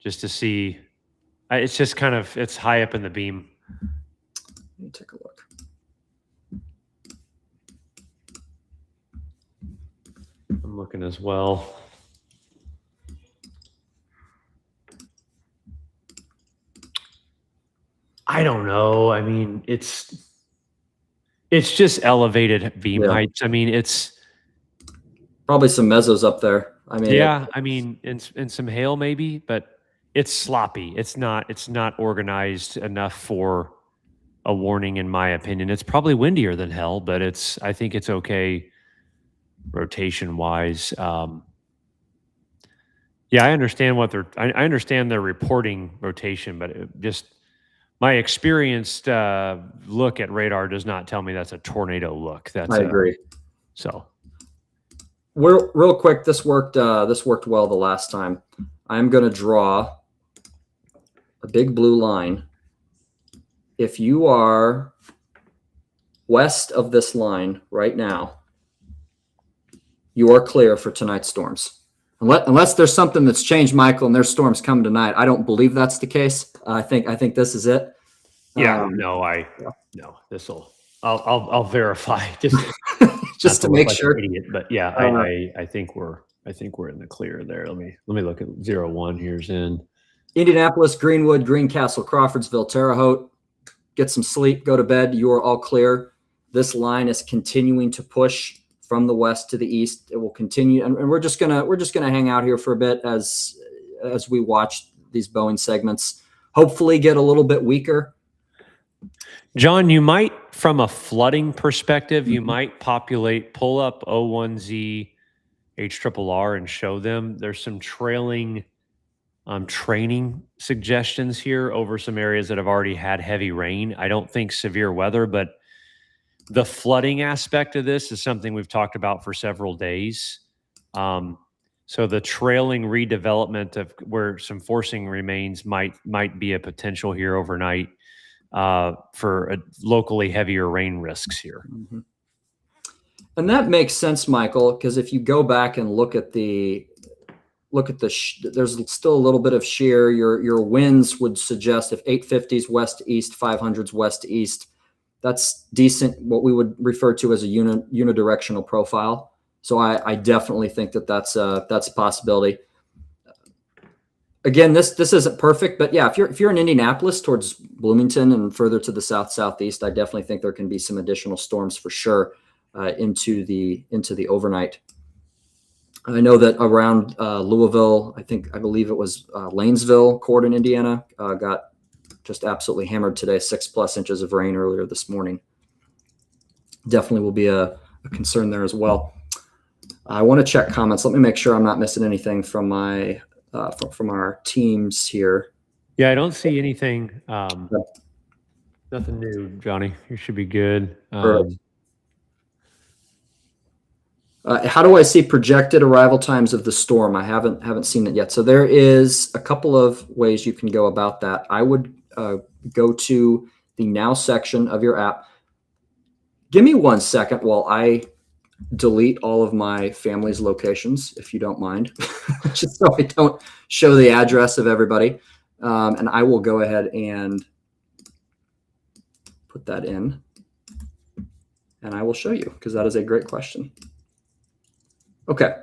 just to see. It's just kind of, it's high up in the beam. Let me take a look. I'm looking as well. I don't know. I mean, it's just elevated beam heights. I mean, it's probably some mesos up there. I mean, yeah. I mean, and some hail maybe, but it's sloppy. It's not organized enough for a warning, in my opinion. It's probably windier than hell, but I think it's okay rotation wise. Yeah, I understand I understand they're reporting rotation, but just my experienced look at radar does not tell me that's a tornado look. I agree. So real quick, this worked well the last time. I'm going to draw a big blue line. If you are west of this line right now, you are clear for tonight's storms. Unless there's something that's changed, Michael, and there's storms coming tonight. I don't believe that's the case. I think this is it. Yeah, I'll verify just to make sure. Like an idiot, but yeah, I think we're in the clear there. Let me look at 01. Here's in Indianapolis, Greenwood, Greencastle, Crawfordsville, Terre Haute. Get some sleep, go to bed. You are all clear. This line is continuing to push from the west to the east. It will continue, and we're just gonna hang out here for a bit as we watch these Boeing segments. Hopefully, get a little bit weaker. John, you might, from a flooding perspective, you might pull up O1Z HRRR and show them. There's some trailing training suggestions here over some areas that have already had heavy rain. I don't think severe weather, but the flooding aspect of this is something we've talked about for several days. So the trailing redevelopment of where some forcing remains might be a potential here overnight for locally heavier rain risks here. Mm-hmm. And that makes sense, Michael, because if you go back and look at there's still a little bit of shear. Your winds would suggest if 850s west to east, 500s west to east, that's decent, what we would refer to as a unidirectional profile. So I definitely think that's a possibility. Again, this isn't perfect, but yeah, if you're in Indianapolis towards Bloomington and further to the southeast, I definitely think there can be some additional storms for sure into the overnight. I know that around Louisville, I believe it was Lanesville, Corden, Indiana, got just absolutely hammered today. 6+ inches of rain earlier this morning. Definitely will be a concern there as well. I want to check comments. Let me make sure I'm not missing anything from my from our teams here. Yeah, I don't see anything. Nothing new, Johnny. You should be good. How do I see projected arrival times of the storm? I haven't seen it yet. So there is a couple of ways you can go about that. I would go to the Now section of your app. Give me 1 second while I delete all of my family's locations, if you don't mind, just so I don't show the address of everybody. And I will go ahead and put that in, and I will show you, because that is a great question. Okay.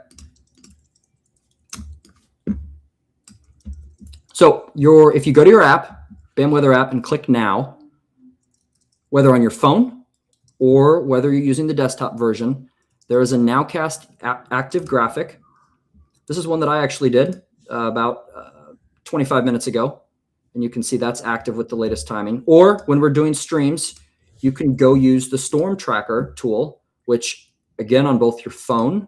So if you go to your app, BAM Weather app, and click Now, whether on your phone or whether you're using the desktop version, there is a Nowcast active graphic. This is one that I actually did about 25 minutes ago. And you can see that's active with the latest timing. Or when we're doing streams, you can go use the Storm Tracker tool, which again, on both your phone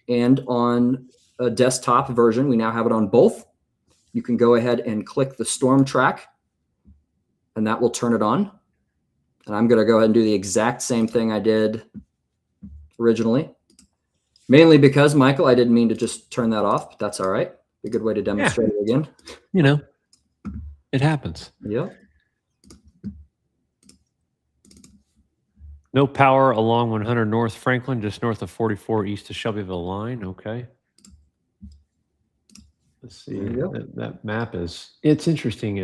and on a desktop version, we now have it on both. You can go ahead and click the Storm Track, and that will turn it on. And I'm going to go ahead and do the exact same thing I did originally, mainly because, Michael, I didn't mean to just turn that off, but that's all right. A good way to demonstrate it again. You know, it happens. Yep. No power along 100 North Franklin, just north of 44 east of Shelbyville line. Okay. Let's see. That map it's interesting.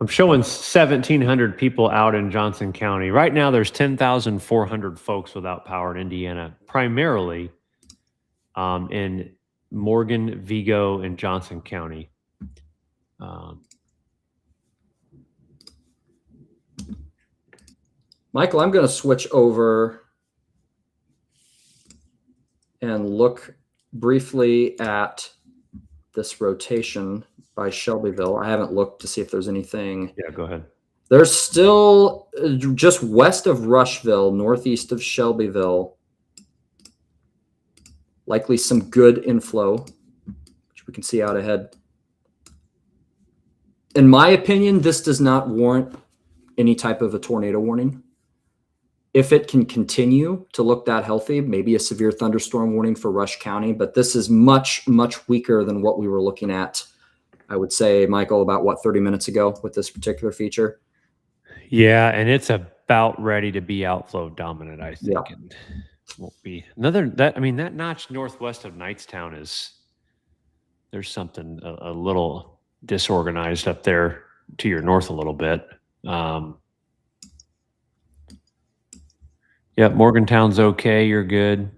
I'm showing 1,700 people out in Johnson County. Right now, there's 10,400 folks without power in Indiana, primarily in Morgan, Vigo, and Johnson County. Michael, I'm going to switch over and look briefly at this rotation by Shelbyville. I haven't looked to see if there's anything. Yeah, go ahead. There's still just west of Rushville, northeast of Shelbyville, likely some good inflow, which we can see out ahead. In my opinion, this does not warrant any type of a tornado warning. If it can continue to look that healthy, maybe a severe thunderstorm warning for Rush County, but this is much, much weaker than what we were looking at, I would say, Michael, about 30 minutes ago with this particular feature. Yeah, and it's about ready to be outflow dominant, I think. Yeah. And won't be that notch northwest of Knightstown there's something a little disorganized up there to your north a little bit. Yep, Morgantown's okay. You're good.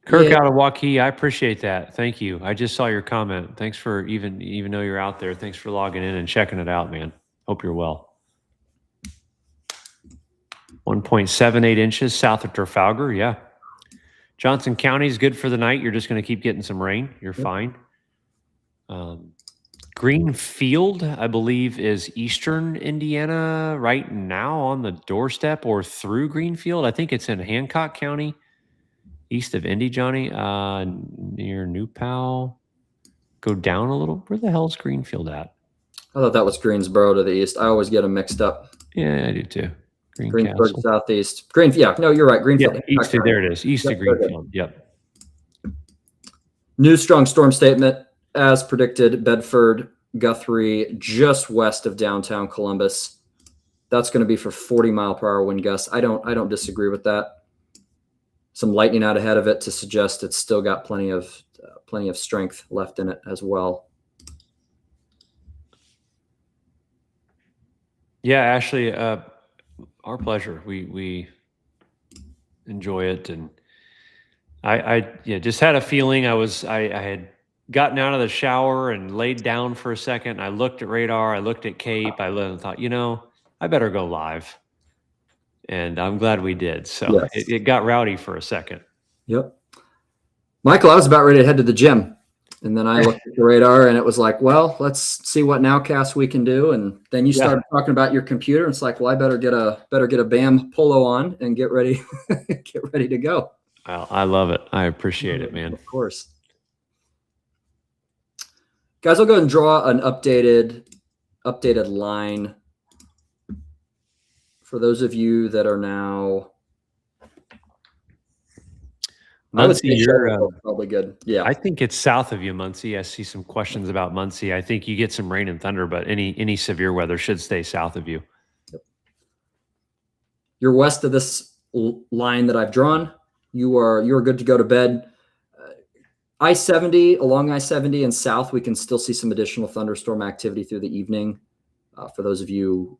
Kirk out of Waukee, I appreciate that. Thank you. I just saw your comment. Thanks for even though you're out there, thanks for logging in and checking it out, man. Hope you're well. 1.78 inches south of Trafalgar. Yeah. Johnson County is good for the night. You're just going to keep getting some rain. You're fine. Greenfield, I believe, is eastern Indiana right now on the doorstep or through Greenfield. I think it's in Hancock County, east of Indy, Johnny, near New Pal. Go down a little. Where the hell's Greenfield at? I thought that was Greensboro to the east. I always get them mixed up. Yeah, I do too. Greensburg southeast. No, you're right. Greenfield. Yeah, east of, there it is. East of Greenfield. Yep. New strong storm statement. As predicted, Bedford, Guthrie, just west of downtown Columbus. That's going to be for 40-mile-per-hour wind gusts. I don't disagree with that. Some lightning out ahead of it to suggest it's still got plenty of strength left in it as well. Yeah, Ashley, our pleasure. We enjoy it, and I just had a feeling. I had gotten out of the shower and laid down for a second. I looked at radar. I looked at Cape. I thought, I better go live. And I'm glad we did. So yes. it got rowdy for a second. Yep. Michael, I was about ready to head to the gym. And then I looked at the radar and it was like, well, let's see what Nowcast we can do. And then you started talking about your computer. And it's like, well, I better get a BAM polo on and get ready to go. Well, I love it. I appreciate it, man. Of course. Guys, I'll go ahead and draw an updated line for those of you that are now. Muncie, you're probably good. Yeah, I think it's south of you, Muncie. I see some questions about Muncie. I think you get some rain and thunder, but any severe weather should stay south of you. You're west of this line that I've drawn. You're good to go to bed. I-70, along I-70 and south, we can still see some additional thunderstorm activity through the evening. For those of you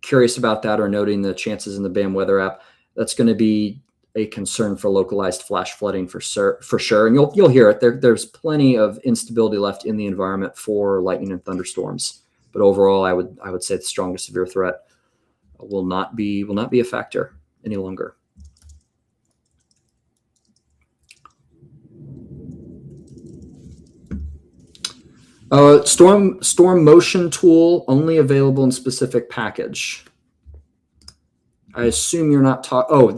curious about that or noting the chances in the BAM weather app, that's going to be a concern for localized flash flooding for sure. And you'll hear it. There's plenty of instability left in the environment for lightning and thunderstorms. But overall, I would say the strongest severe threat will not be a factor any longer. Storm motion tool only available in specific package. I assume you're not talking. Oh,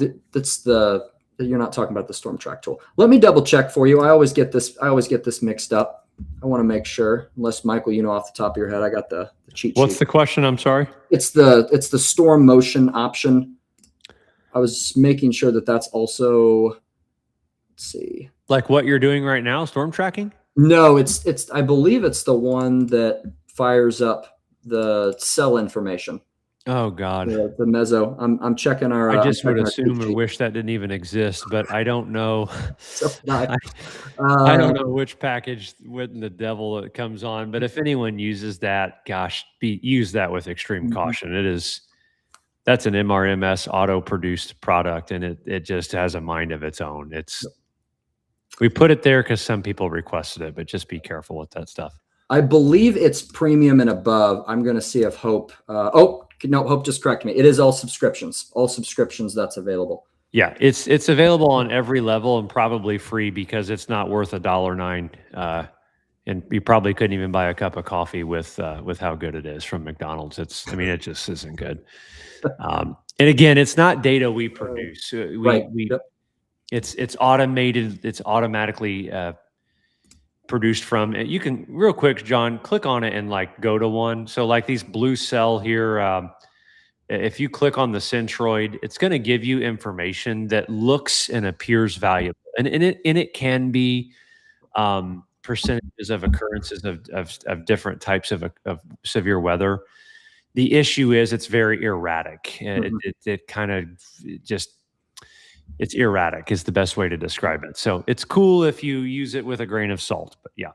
you're not talking about the storm track tool. Let me double check for you. I always get this mixed up. I want to make sure. Unless Michael, you know off the top of your head, I got the cheat sheet. What's the question? I'm sorry. It's the storm motion option. I was making sure that that's also. Let's see. Like what you're doing right now, storm tracking? No, it's. I believe it's the one that fires up the cell information. Oh God, the meso. I'm checking our. I just would assume or wish that didn't even exist, but I don't know. I don't know which package with the devil it comes on, but if anyone uses that, gosh, use that with extreme caution. That's an MRMS auto-produced product, and it just has a mind of its own. We put it there because some people requested it, but just be careful with that stuff. I believe it's premium and above. I'm going to see if Hope. No, Hope just corrected me. It is all subscriptions. All subscriptions that's available. Yeah, it's available on every level and probably free because it's not worth $1.09. And you probably couldn't even buy a cup of coffee with how good it is from McDonald's. It just isn't good. And again, it's not data we produce. It's automated. It's automatically produced from. You can real quick, John, click on it and like go to one. So like these blue cell here, if you click on the centroid, it's going to give you information that looks and appears valuable, and it can be percentages of occurrences of different types of severe weather. The issue is it's very erratic. It kind of just. It's erratic is the best way to describe it. So it's cool if you use it with a grain of salt, but yeah.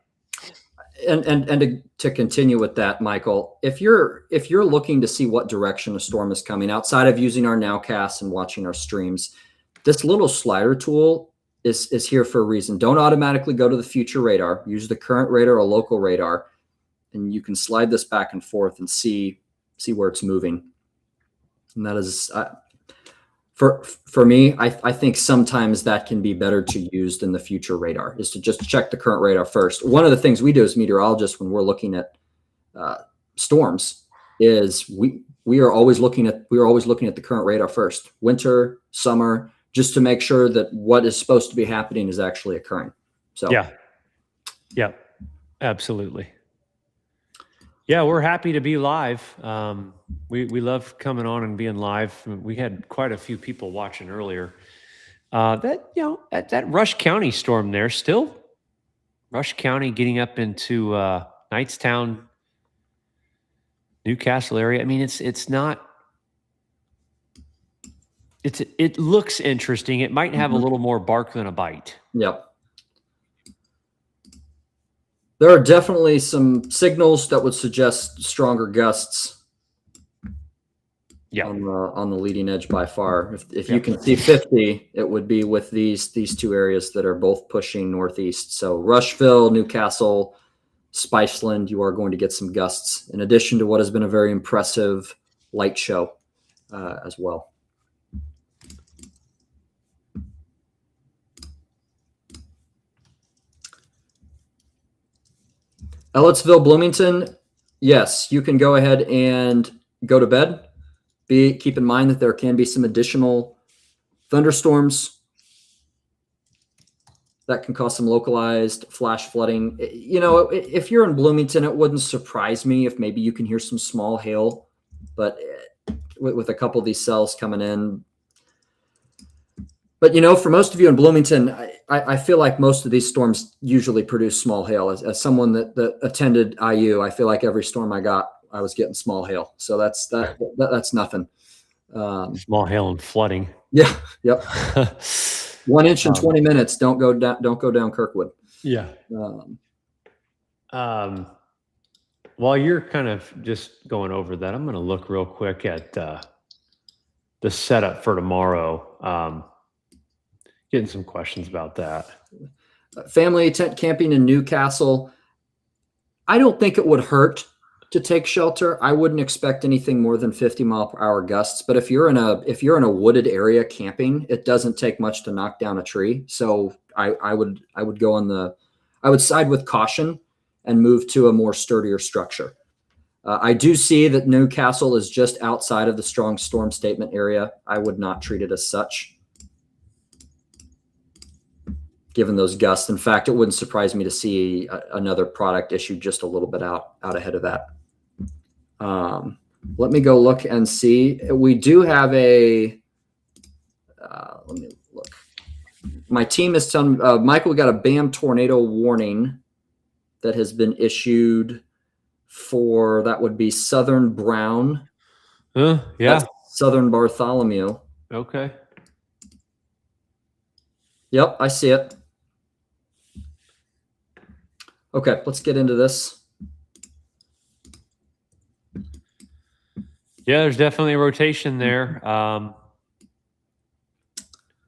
And to continue with that, Michael, if you're looking to see what direction a storm is coming outside of using our nowcasts and watching our streams, this little slider tool is here for a reason. Don't automatically go to the future radar. Use the current radar or local radar, and you can slide this back and forth and see where it's moving. And that is. For me, I think sometimes that can be better to use than the future radar, is to just check the current radar first. One of the things we do as meteorologists when we're looking at storms is we are always looking at the current radar first, winter, summer, just to make sure that what is supposed to be happening is actually occurring. So yeah, absolutely. Yeah, we're happy to be live. We love coming on and being live. We had quite a few people watching earlier. That Rush County storm there, still Rush County getting up into Knightstown, Newcastle area. I mean, it looks interesting. It might have a little more bark than a bite. Yep. There are definitely some signals that would suggest stronger gusts. Yeah, on the leading edge by far. If you can see 50, it would be with these two areas that are both pushing northeast. So Rushville, Newcastle, Spiceland, you are going to get some gusts in addition to what has been a very impressive light show as well. Ellettsville, Bloomington, yes, you can go ahead and go to bed. Keep in mind that there can be some additional thunderstorms that can cause some localized flash flooding. You know, if you're in Bloomington, it wouldn't surprise me if maybe you can hear some small hail, but with a couple of these cells coming in. But, you know, for most of you in Bloomington, I feel like most of these storms usually produce small hail. As someone that attended IU, I feel like every storm I got, I was getting small hail. So that's nothing. Small hail and flooding. Yeah. Yep. 1 inch in 20 minutes. Don't go down Kirkwood. Yeah. While you're kind of just going over that, I'm going to look real quick at the setup for tomorrow. Getting some questions about that. Family tent camping in Newcastle. I don't think it would hurt to take shelter. I wouldn't expect anything more than 50-mile-per-hour gusts. But if you're in a wooded area camping, it doesn't take much to knock down a tree. So I would side with caution and move to a more sturdier structure. I do see that Newcastle is just outside of the strong storm statement area. I would not treat it as such, given those gusts. In fact, it wouldn't surprise me to see another product issued just a little bit out ahead of that. Let me go look and see. We do have a, let me look. My team is telling Michael, we got a BAM tornado warning that has been issued for, that would be Southern Brown. Yeah. That's Southern Bartholomew. Okay. Yep, I see it. Okay, let's get into this. Yeah, there's definitely a rotation there.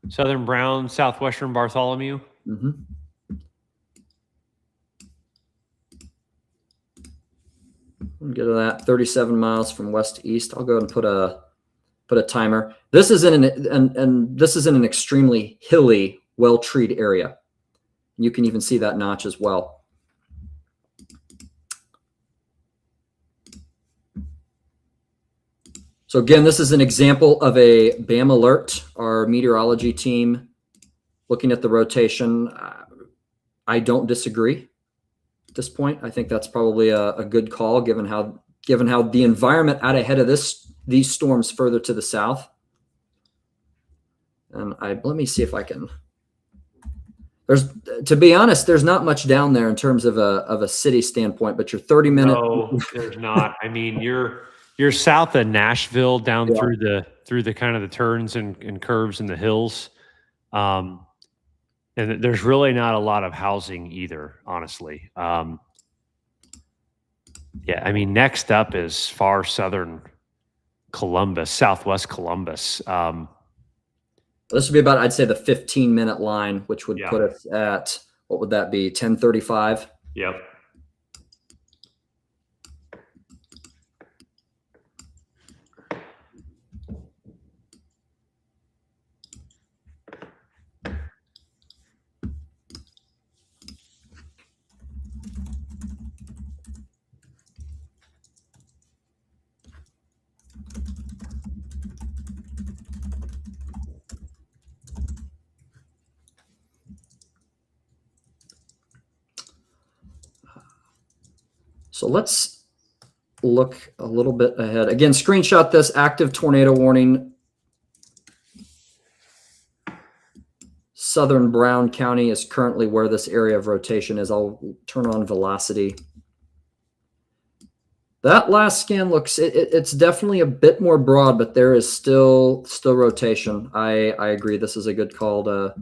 Southern Brown, Southwestern Bartholomew. Mm-hmm. Get to that 37 miles from west to east. I'll go ahead and put a timer. This is in an extremely hilly, well-treed area. You can even see that notch as well. So again, this is an example of a BAM alert. Our meteorology team looking at the rotation. I don't disagree at this point. I think that's probably a good call given how the environment out ahead of these storms further to the south. And let me see if I can. To be honest, there's not much down there in terms of a city standpoint, but your 30-minute. No, there's not. I mean, you're south of Nashville down through the kind of the turns and curves in the hills. And there's really not a lot of housing either, honestly. Yeah, I mean, next up is far southern Columbus, southwest Columbus. This would be about, I'd say, the 15-minute line, which would put us at, what would that be, 10:35? Yep. So let's look a little bit ahead. Again, screenshot this active tornado warning. Southern Brown County is currently where this area of rotation is. I'll turn on velocity. That last scan looks, it's definitely a bit more broad, but there is still rotation. I agree. This is a good call to.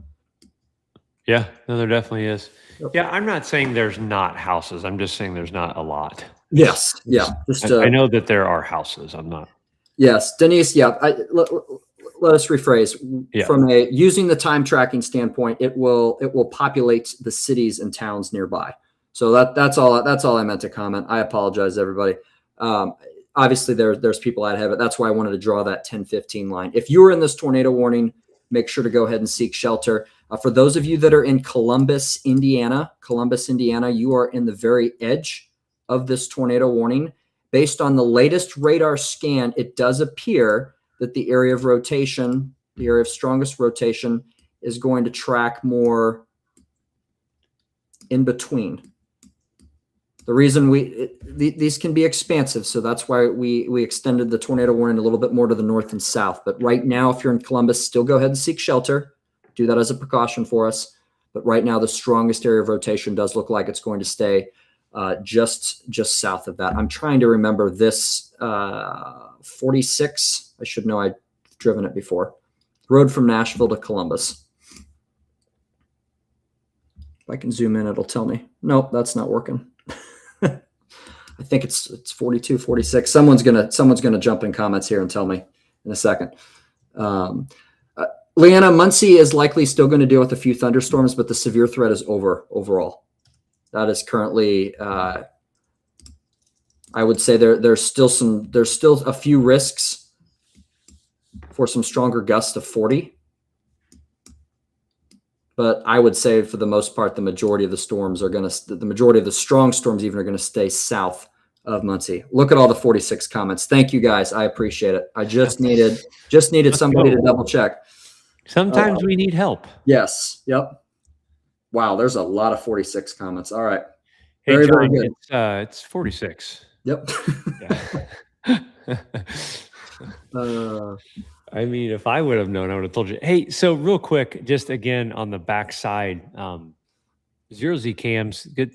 Yeah, no, there definitely is. Yep. Yeah, I'm not saying there's not houses. I'm just saying there's not a lot. Yes. Yeah. I know that there are houses. I'm not. Yes, Denise. Yeah. Let us rephrase. From a using the time tracking standpoint, it will populate the cities and towns nearby. So that's all I meant to comment. I apologize, everybody. Obviously, there's people out ahead of it. That's why I wanted to draw that 10-15 line. If you are in this tornado warning, make sure to go ahead and seek shelter. For those of you that are in Columbus, Indiana, you are in the very edge of this tornado warning. Based on the latest radar scan, it does appear that the area of rotation, the area of strongest rotation, is going to track more in between. The reason these can be expansive, so that's why we extended the tornado warning a little bit more to the north and south. But right now, if you're in Columbus, still go ahead and seek shelter. Do that as a precaution for us. But right now, the strongest area of rotation does look like it's going to stay just south of that. I'm trying to remember this 46. I should know. I've driven it before. Road from Nashville to Columbus. If I can zoom in, it'll tell me. Nope, that's not working. I think it's 42, 46. Someone's gonna jump in comments here and tell me in a second. Leanna, Muncie is likely still going to deal with a few thunderstorms, but the severe threat is over overall. That is currently, I would say there's still a few risks for some stronger gusts of 40. But I would say for the most part, the majority of the strong storms even are going to stay south of Muncie. Look at all the 46 comments. Thank you guys. I appreciate it. I just needed somebody to double check. Sometimes we need help. Yes. Yep. Wow. There's a lot of 46 comments. All right. Hey, Very, John, very good. It's 46. Yep. I mean, if I would have known, I would have told you. Hey, so real quick, just again on the backside, 0Z cams, good,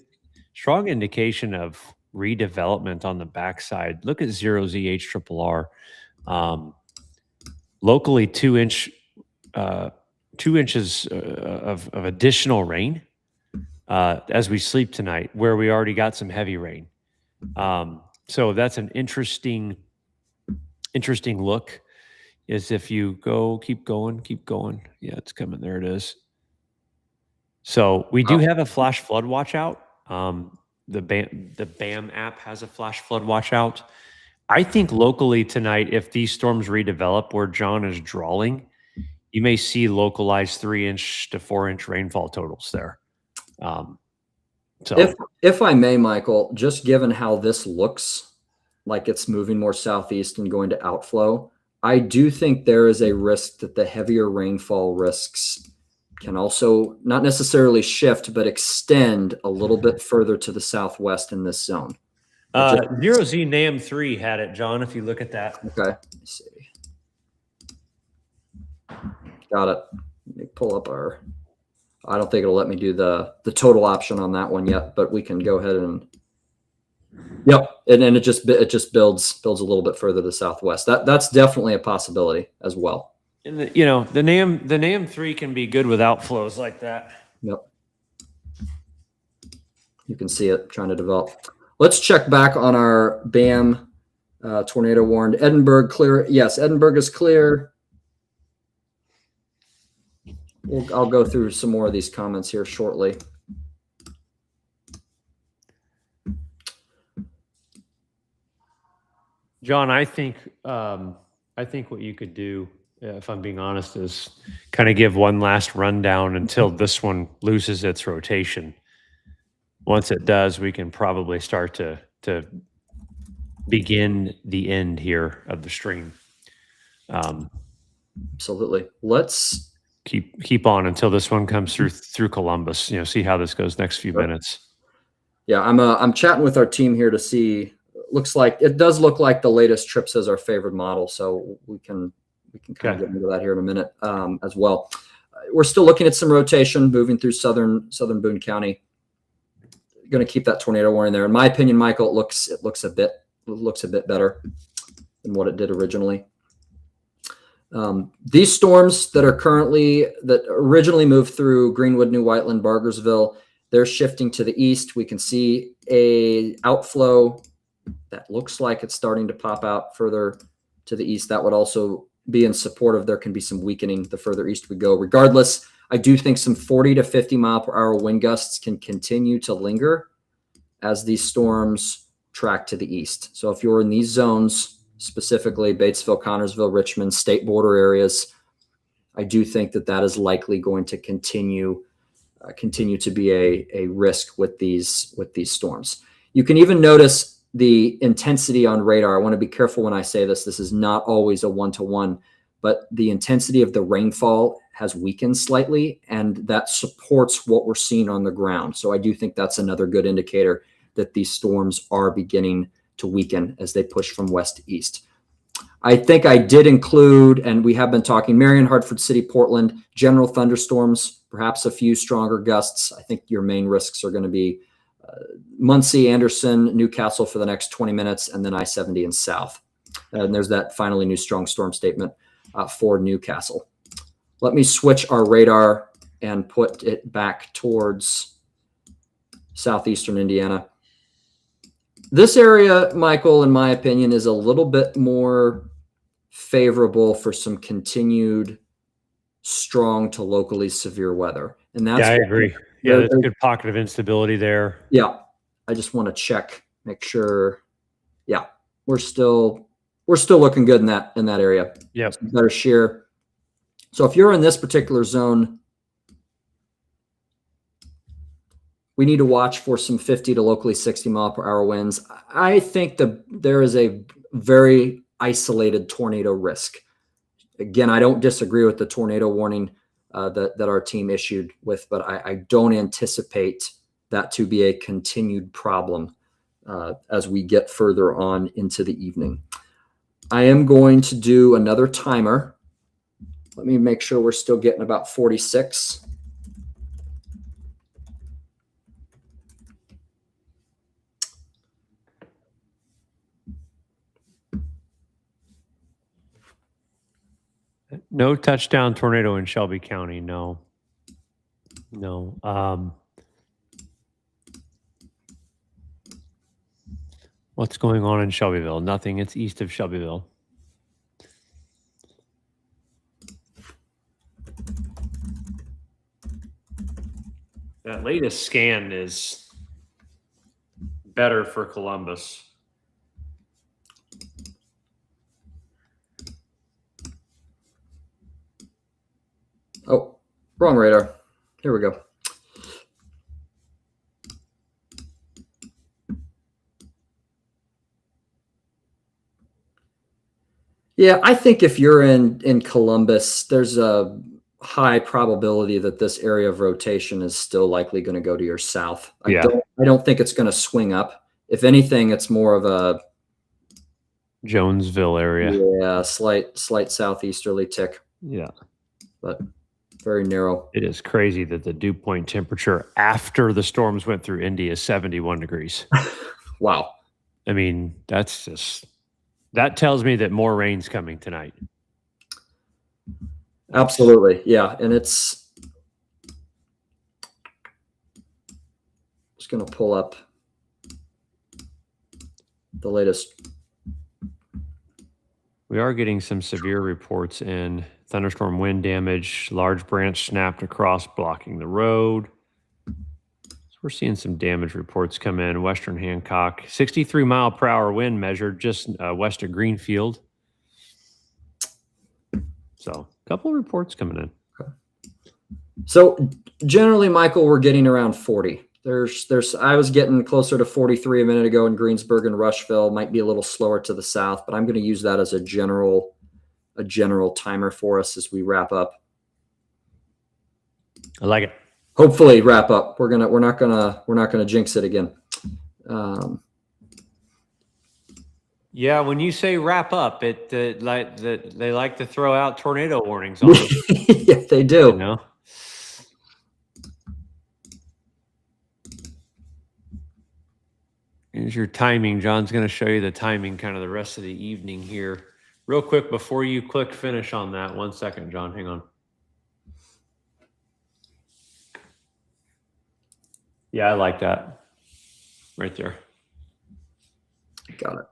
strong indication of redevelopment on the backside. Look at 0Z HRRR. Locally, 2 inches of additional rain as we sleep tonight, where we already got some heavy rain. So that's an interesting look. Is if you keep going. Yeah, it's coming. There it is. So we do have a flash flood watch out. The BAM app has a flash flood watch out. I think locally tonight, if these storms redevelop where John is drawing, you may see localized 3-inch to 4-inch rainfall totals there. So if I may, Michael, just given how this looks like it's moving more southeast and going to outflow, I do think there is a risk that the heavier rainfall risks can also not necessarily shift, but extend a little bit further to the southwest in this zone. 0Z NAM 3 had it, John, if you look at that. Okay. Let me see. Got it. Let me pull up I don't think it'll let me do the total option on that one yet, but we can go ahead and, yep. And it just builds a little bit further to the southwest. That's definitely a possibility as well. And the NAM 3 can be good with outflows like that. Yep. You can see it trying to develop. Let's check back on our BAM tornado warned. Edinburgh clear. Yes, Edinburgh is clear. I'll go through some more of these comments here shortly. John, I think what you could do, if I'm being honest, is kind of give one last rundown until this one loses its rotation. Once it does, we can probably start to begin the end here of the stream. Absolutely. Let's keep on until this one comes through Columbus. See how this goes next few minutes. Yeah, I'm chatting with our team here to see. It does look like the latest TRIPS is our favorite model, so we can kind of get into that here in a minute as well. We're still looking at some rotation moving through southern Boone County. Going to keep that tornado warning there. In my opinion, Michael, it looks a bit better than what it did originally. These storms that originally moved through Greenwood, New Whiteland, Bargersville, they're shifting to the east. We can see a outflow that looks like it's starting to pop out further to the east. That would also be in support of there can be some weakening the further east we go. Regardless, I do think some 40 to 50 mile per hour wind gusts can continue to linger as these storms track to the east. So if you're in these zones, specifically Batesville, Connorsville, Richmond, state border areas, I do think that is likely going to continue to be a risk with these storms. You can even notice the intensity on radar. I want to be careful when I say this. This is not always a one-to-one, but the intensity of the rainfall has weakened slightly, and that supports what we're seeing on the ground. So I do think that's another good indicator that these storms are beginning to weaken as they push from west to east. I think I did include, and we have been talking, Marion, Hartford City, Portland, general thunderstorms, perhaps a few stronger gusts. I think your main risks are going to be Muncie, Anderson, Newcastle for the next 20 minutes, and then I-70 and south. And there's that finally new strong storm statement for Newcastle. Let me switch our radar and put it back towards southeastern Indiana. This area, Michael, in my opinion, is a little bit more favorable for some continued strong to locally severe weather. And that's I agree. Yeah, there's a good pocket of instability there. Yeah. I just want to check, make sure. Yeah, we're still looking good in that area. Yeah. Better shear. So if you're in this particular zone, we need to watch for some 50 to locally 60 mile per hour winds. I think there is a very isolated tornado risk. Again, I don't disagree with the tornado warning that our team issued with, but I don't anticipate that to be a continued problem as we get further on into the evening. I am going to do another timer. Let me make sure we're still getting about 46. No touchdown tornado in Shelby County. No. What's going on in Shelbyville? Nothing. It's east of Shelbyville. That latest scan is better for Columbus. Oh, wrong radar. Here we go. Yeah, I think if you're in Columbus, there's a high probability that this area of rotation is still likely going to go to your south. I don't think it's going to swing up. If anything, it's more of a Jonesville area. Yeah, slight southeasterly tick. Yeah. But very narrow. It is crazy that the dew point temperature after the storms went through Indy is 71 degrees. Wow. I mean, that tells me that more rain's coming tonight. Absolutely. Yeah. And it's just going to pull up the latest. We are getting some severe reports in thunderstorm wind damage, large branch snapped across, blocking the road. So we're seeing some damage reports come in. Western Hancock, 63 mile per hour wind measured just west of Greenfield. So a couple of reports coming in. Okay. So generally, Michael, we're getting around 40. I was getting closer to 43 a minute ago in Greensburg and Rushville. Might be a little slower to the south, but I'm going to use that as a general timer for us as we wrap up. I like it. Hopefully wrap up. We're not gonna jinx it again. Yeah, when you say wrap up, they like to throw out tornado warnings on us. Yeah, they do. You know? Here's your timing. John's going to show you the timing kind of the rest of the evening here. Real quick, before you click finish on that, 1 second, John, hang on. Yeah, I like that. Right there. Got it.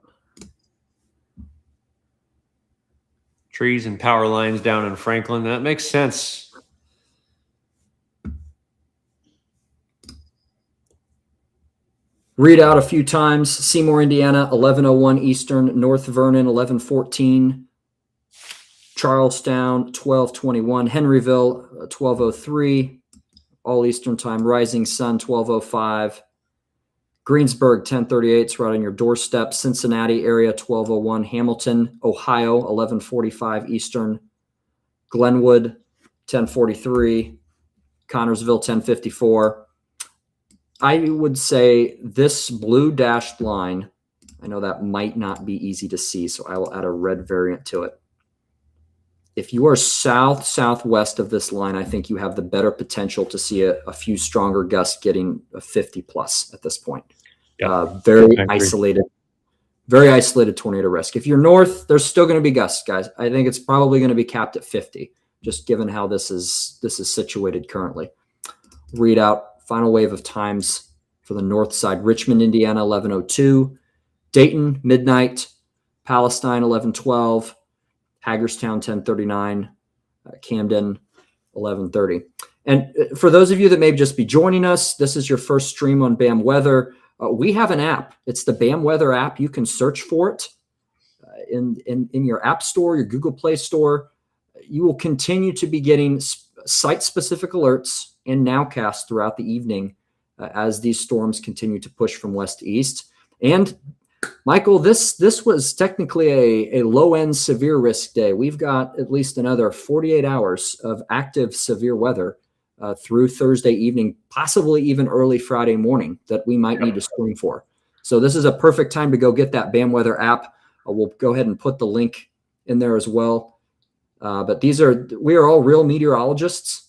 Trees and power lines down in Franklin. That makes sense. Read out a few times. Seymour, Indiana, 11:01 Eastern. North Vernon, 11:14. Charlestown, 12:21. Henryville, 12:03. All Eastern time. Rising Sun, 12:05. Greensburg, 10:38. It's right on your doorstep. Cincinnati area, 12:01. Hamilton, Ohio, 11:45 Eastern. Glenwood, 1043, Connorsville 1054. I would say this blue dashed line, I know that might not be easy to see, so I will add a red variant to it. If you are southwest of this line, I think you have the better potential to see a few stronger gusts getting a 50 plus at this point. Yeah, very isolated tornado risk. If you're north, there's still going to be gusts, guys. I think it's probably going to be capped at 50, just given how this is situated currently. Read out final wave of times for the north side. Richmond, Indiana, 11:02. Dayton, midnight. Palestine, 11:12. Hagerstown, 10:39. Camden, 11:30. And for those of you that may just be joining us, this is your first stream on BAM Weather. We have an app. It's the BAM Weather app. You can search for it in your app store, your Google Play Store. You will continue to be getting site-specific alerts and nowcasts throughout the evening as these storms continue to push from west to east. And Michael, this was technically a low-end severe risk day. We've got at least another 48 hours of active severe weather through Thursday evening, possibly even early Friday morning that we might need to screen for. So this is a perfect time to go get that BAM Weather app. We'll go ahead and put the link in there as well. But we are all real meteorologists.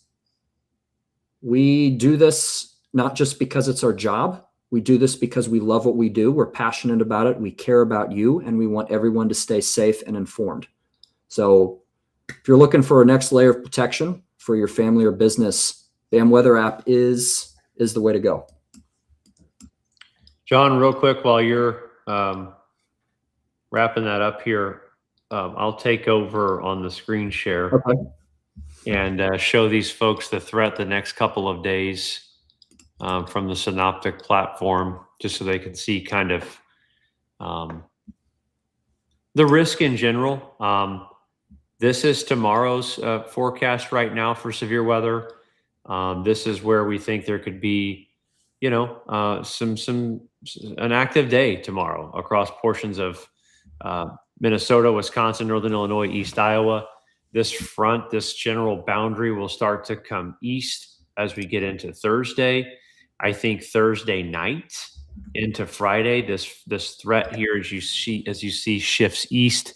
We do this not just because it's our job. We do this because we love what we do. We're passionate about it. We care about you, and we want everyone to stay safe and informed. So if you're looking for a next layer of protection for your family or business, BAM Weather app is the way to go. John, real quick, while you're wrapping that up here, I'll take over on the screen share. Okay. And show these folks the threat the next couple of days from the synoptic platform, just so they can see kind of the risk in general. This is tomorrow's forecast right now for severe weather. This is where we think there could be, an active day tomorrow across portions of Minnesota, Wisconsin, Northern Illinois, East Iowa. This front, this general boundary will start to come east as we get into Thursday. I think Thursday night into Friday, this threat here, as you see, shifts east.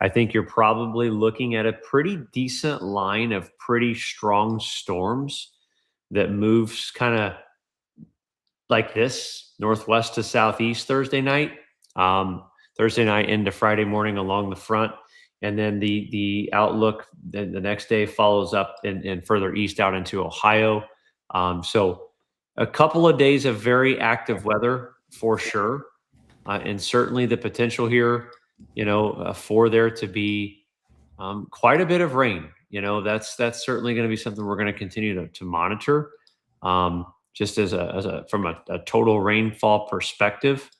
I think you're probably looking at a pretty decent line of pretty strong storms that moves kind of like this, northwest to southeast Thursday night. Thursday night into Friday morning along the front. And then the outlook the next day follows up and further east out into Ohio. So a couple of days of very active weather for sure. And certainly the potential here, for there to be quite a bit of rain. That's certainly going to be something we're going to continue to monitor. Just from a total rainfall perspective,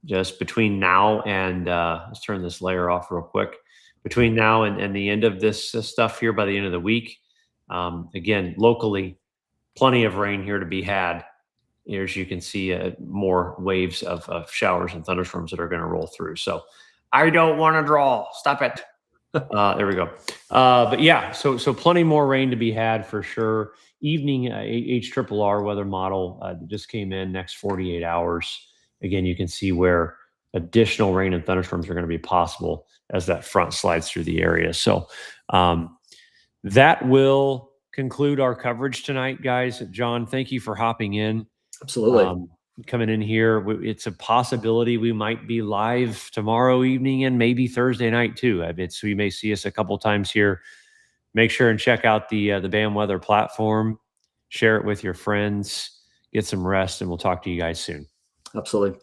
just between now and let's turn this layer off real quick. Between now and the end of this stuff here by the end of the week, again, locally, plenty of rain here to be had. As you can see, more waves of showers and thunderstorms that are going to roll through. So I don't want to draw. Stop it. There we go. But yeah, so plenty more rain to be had for sure. Evening HRRR weather model just came in next 48 hours. Again, you can see where additional rain and thunderstorms are going to be possible as that front slides through the area. So that will conclude our coverage tonight, guys. John, thank you for hopping in. Absolutely. Coming in here. It's a possibility we might be live tomorrow evening and maybe Thursday night too. So you may see us a couple times here. Make sure and check out the BAM Weather platform. Share it with your friends. Get some rest, and we'll talk to you guys soon. Absolutely. Thank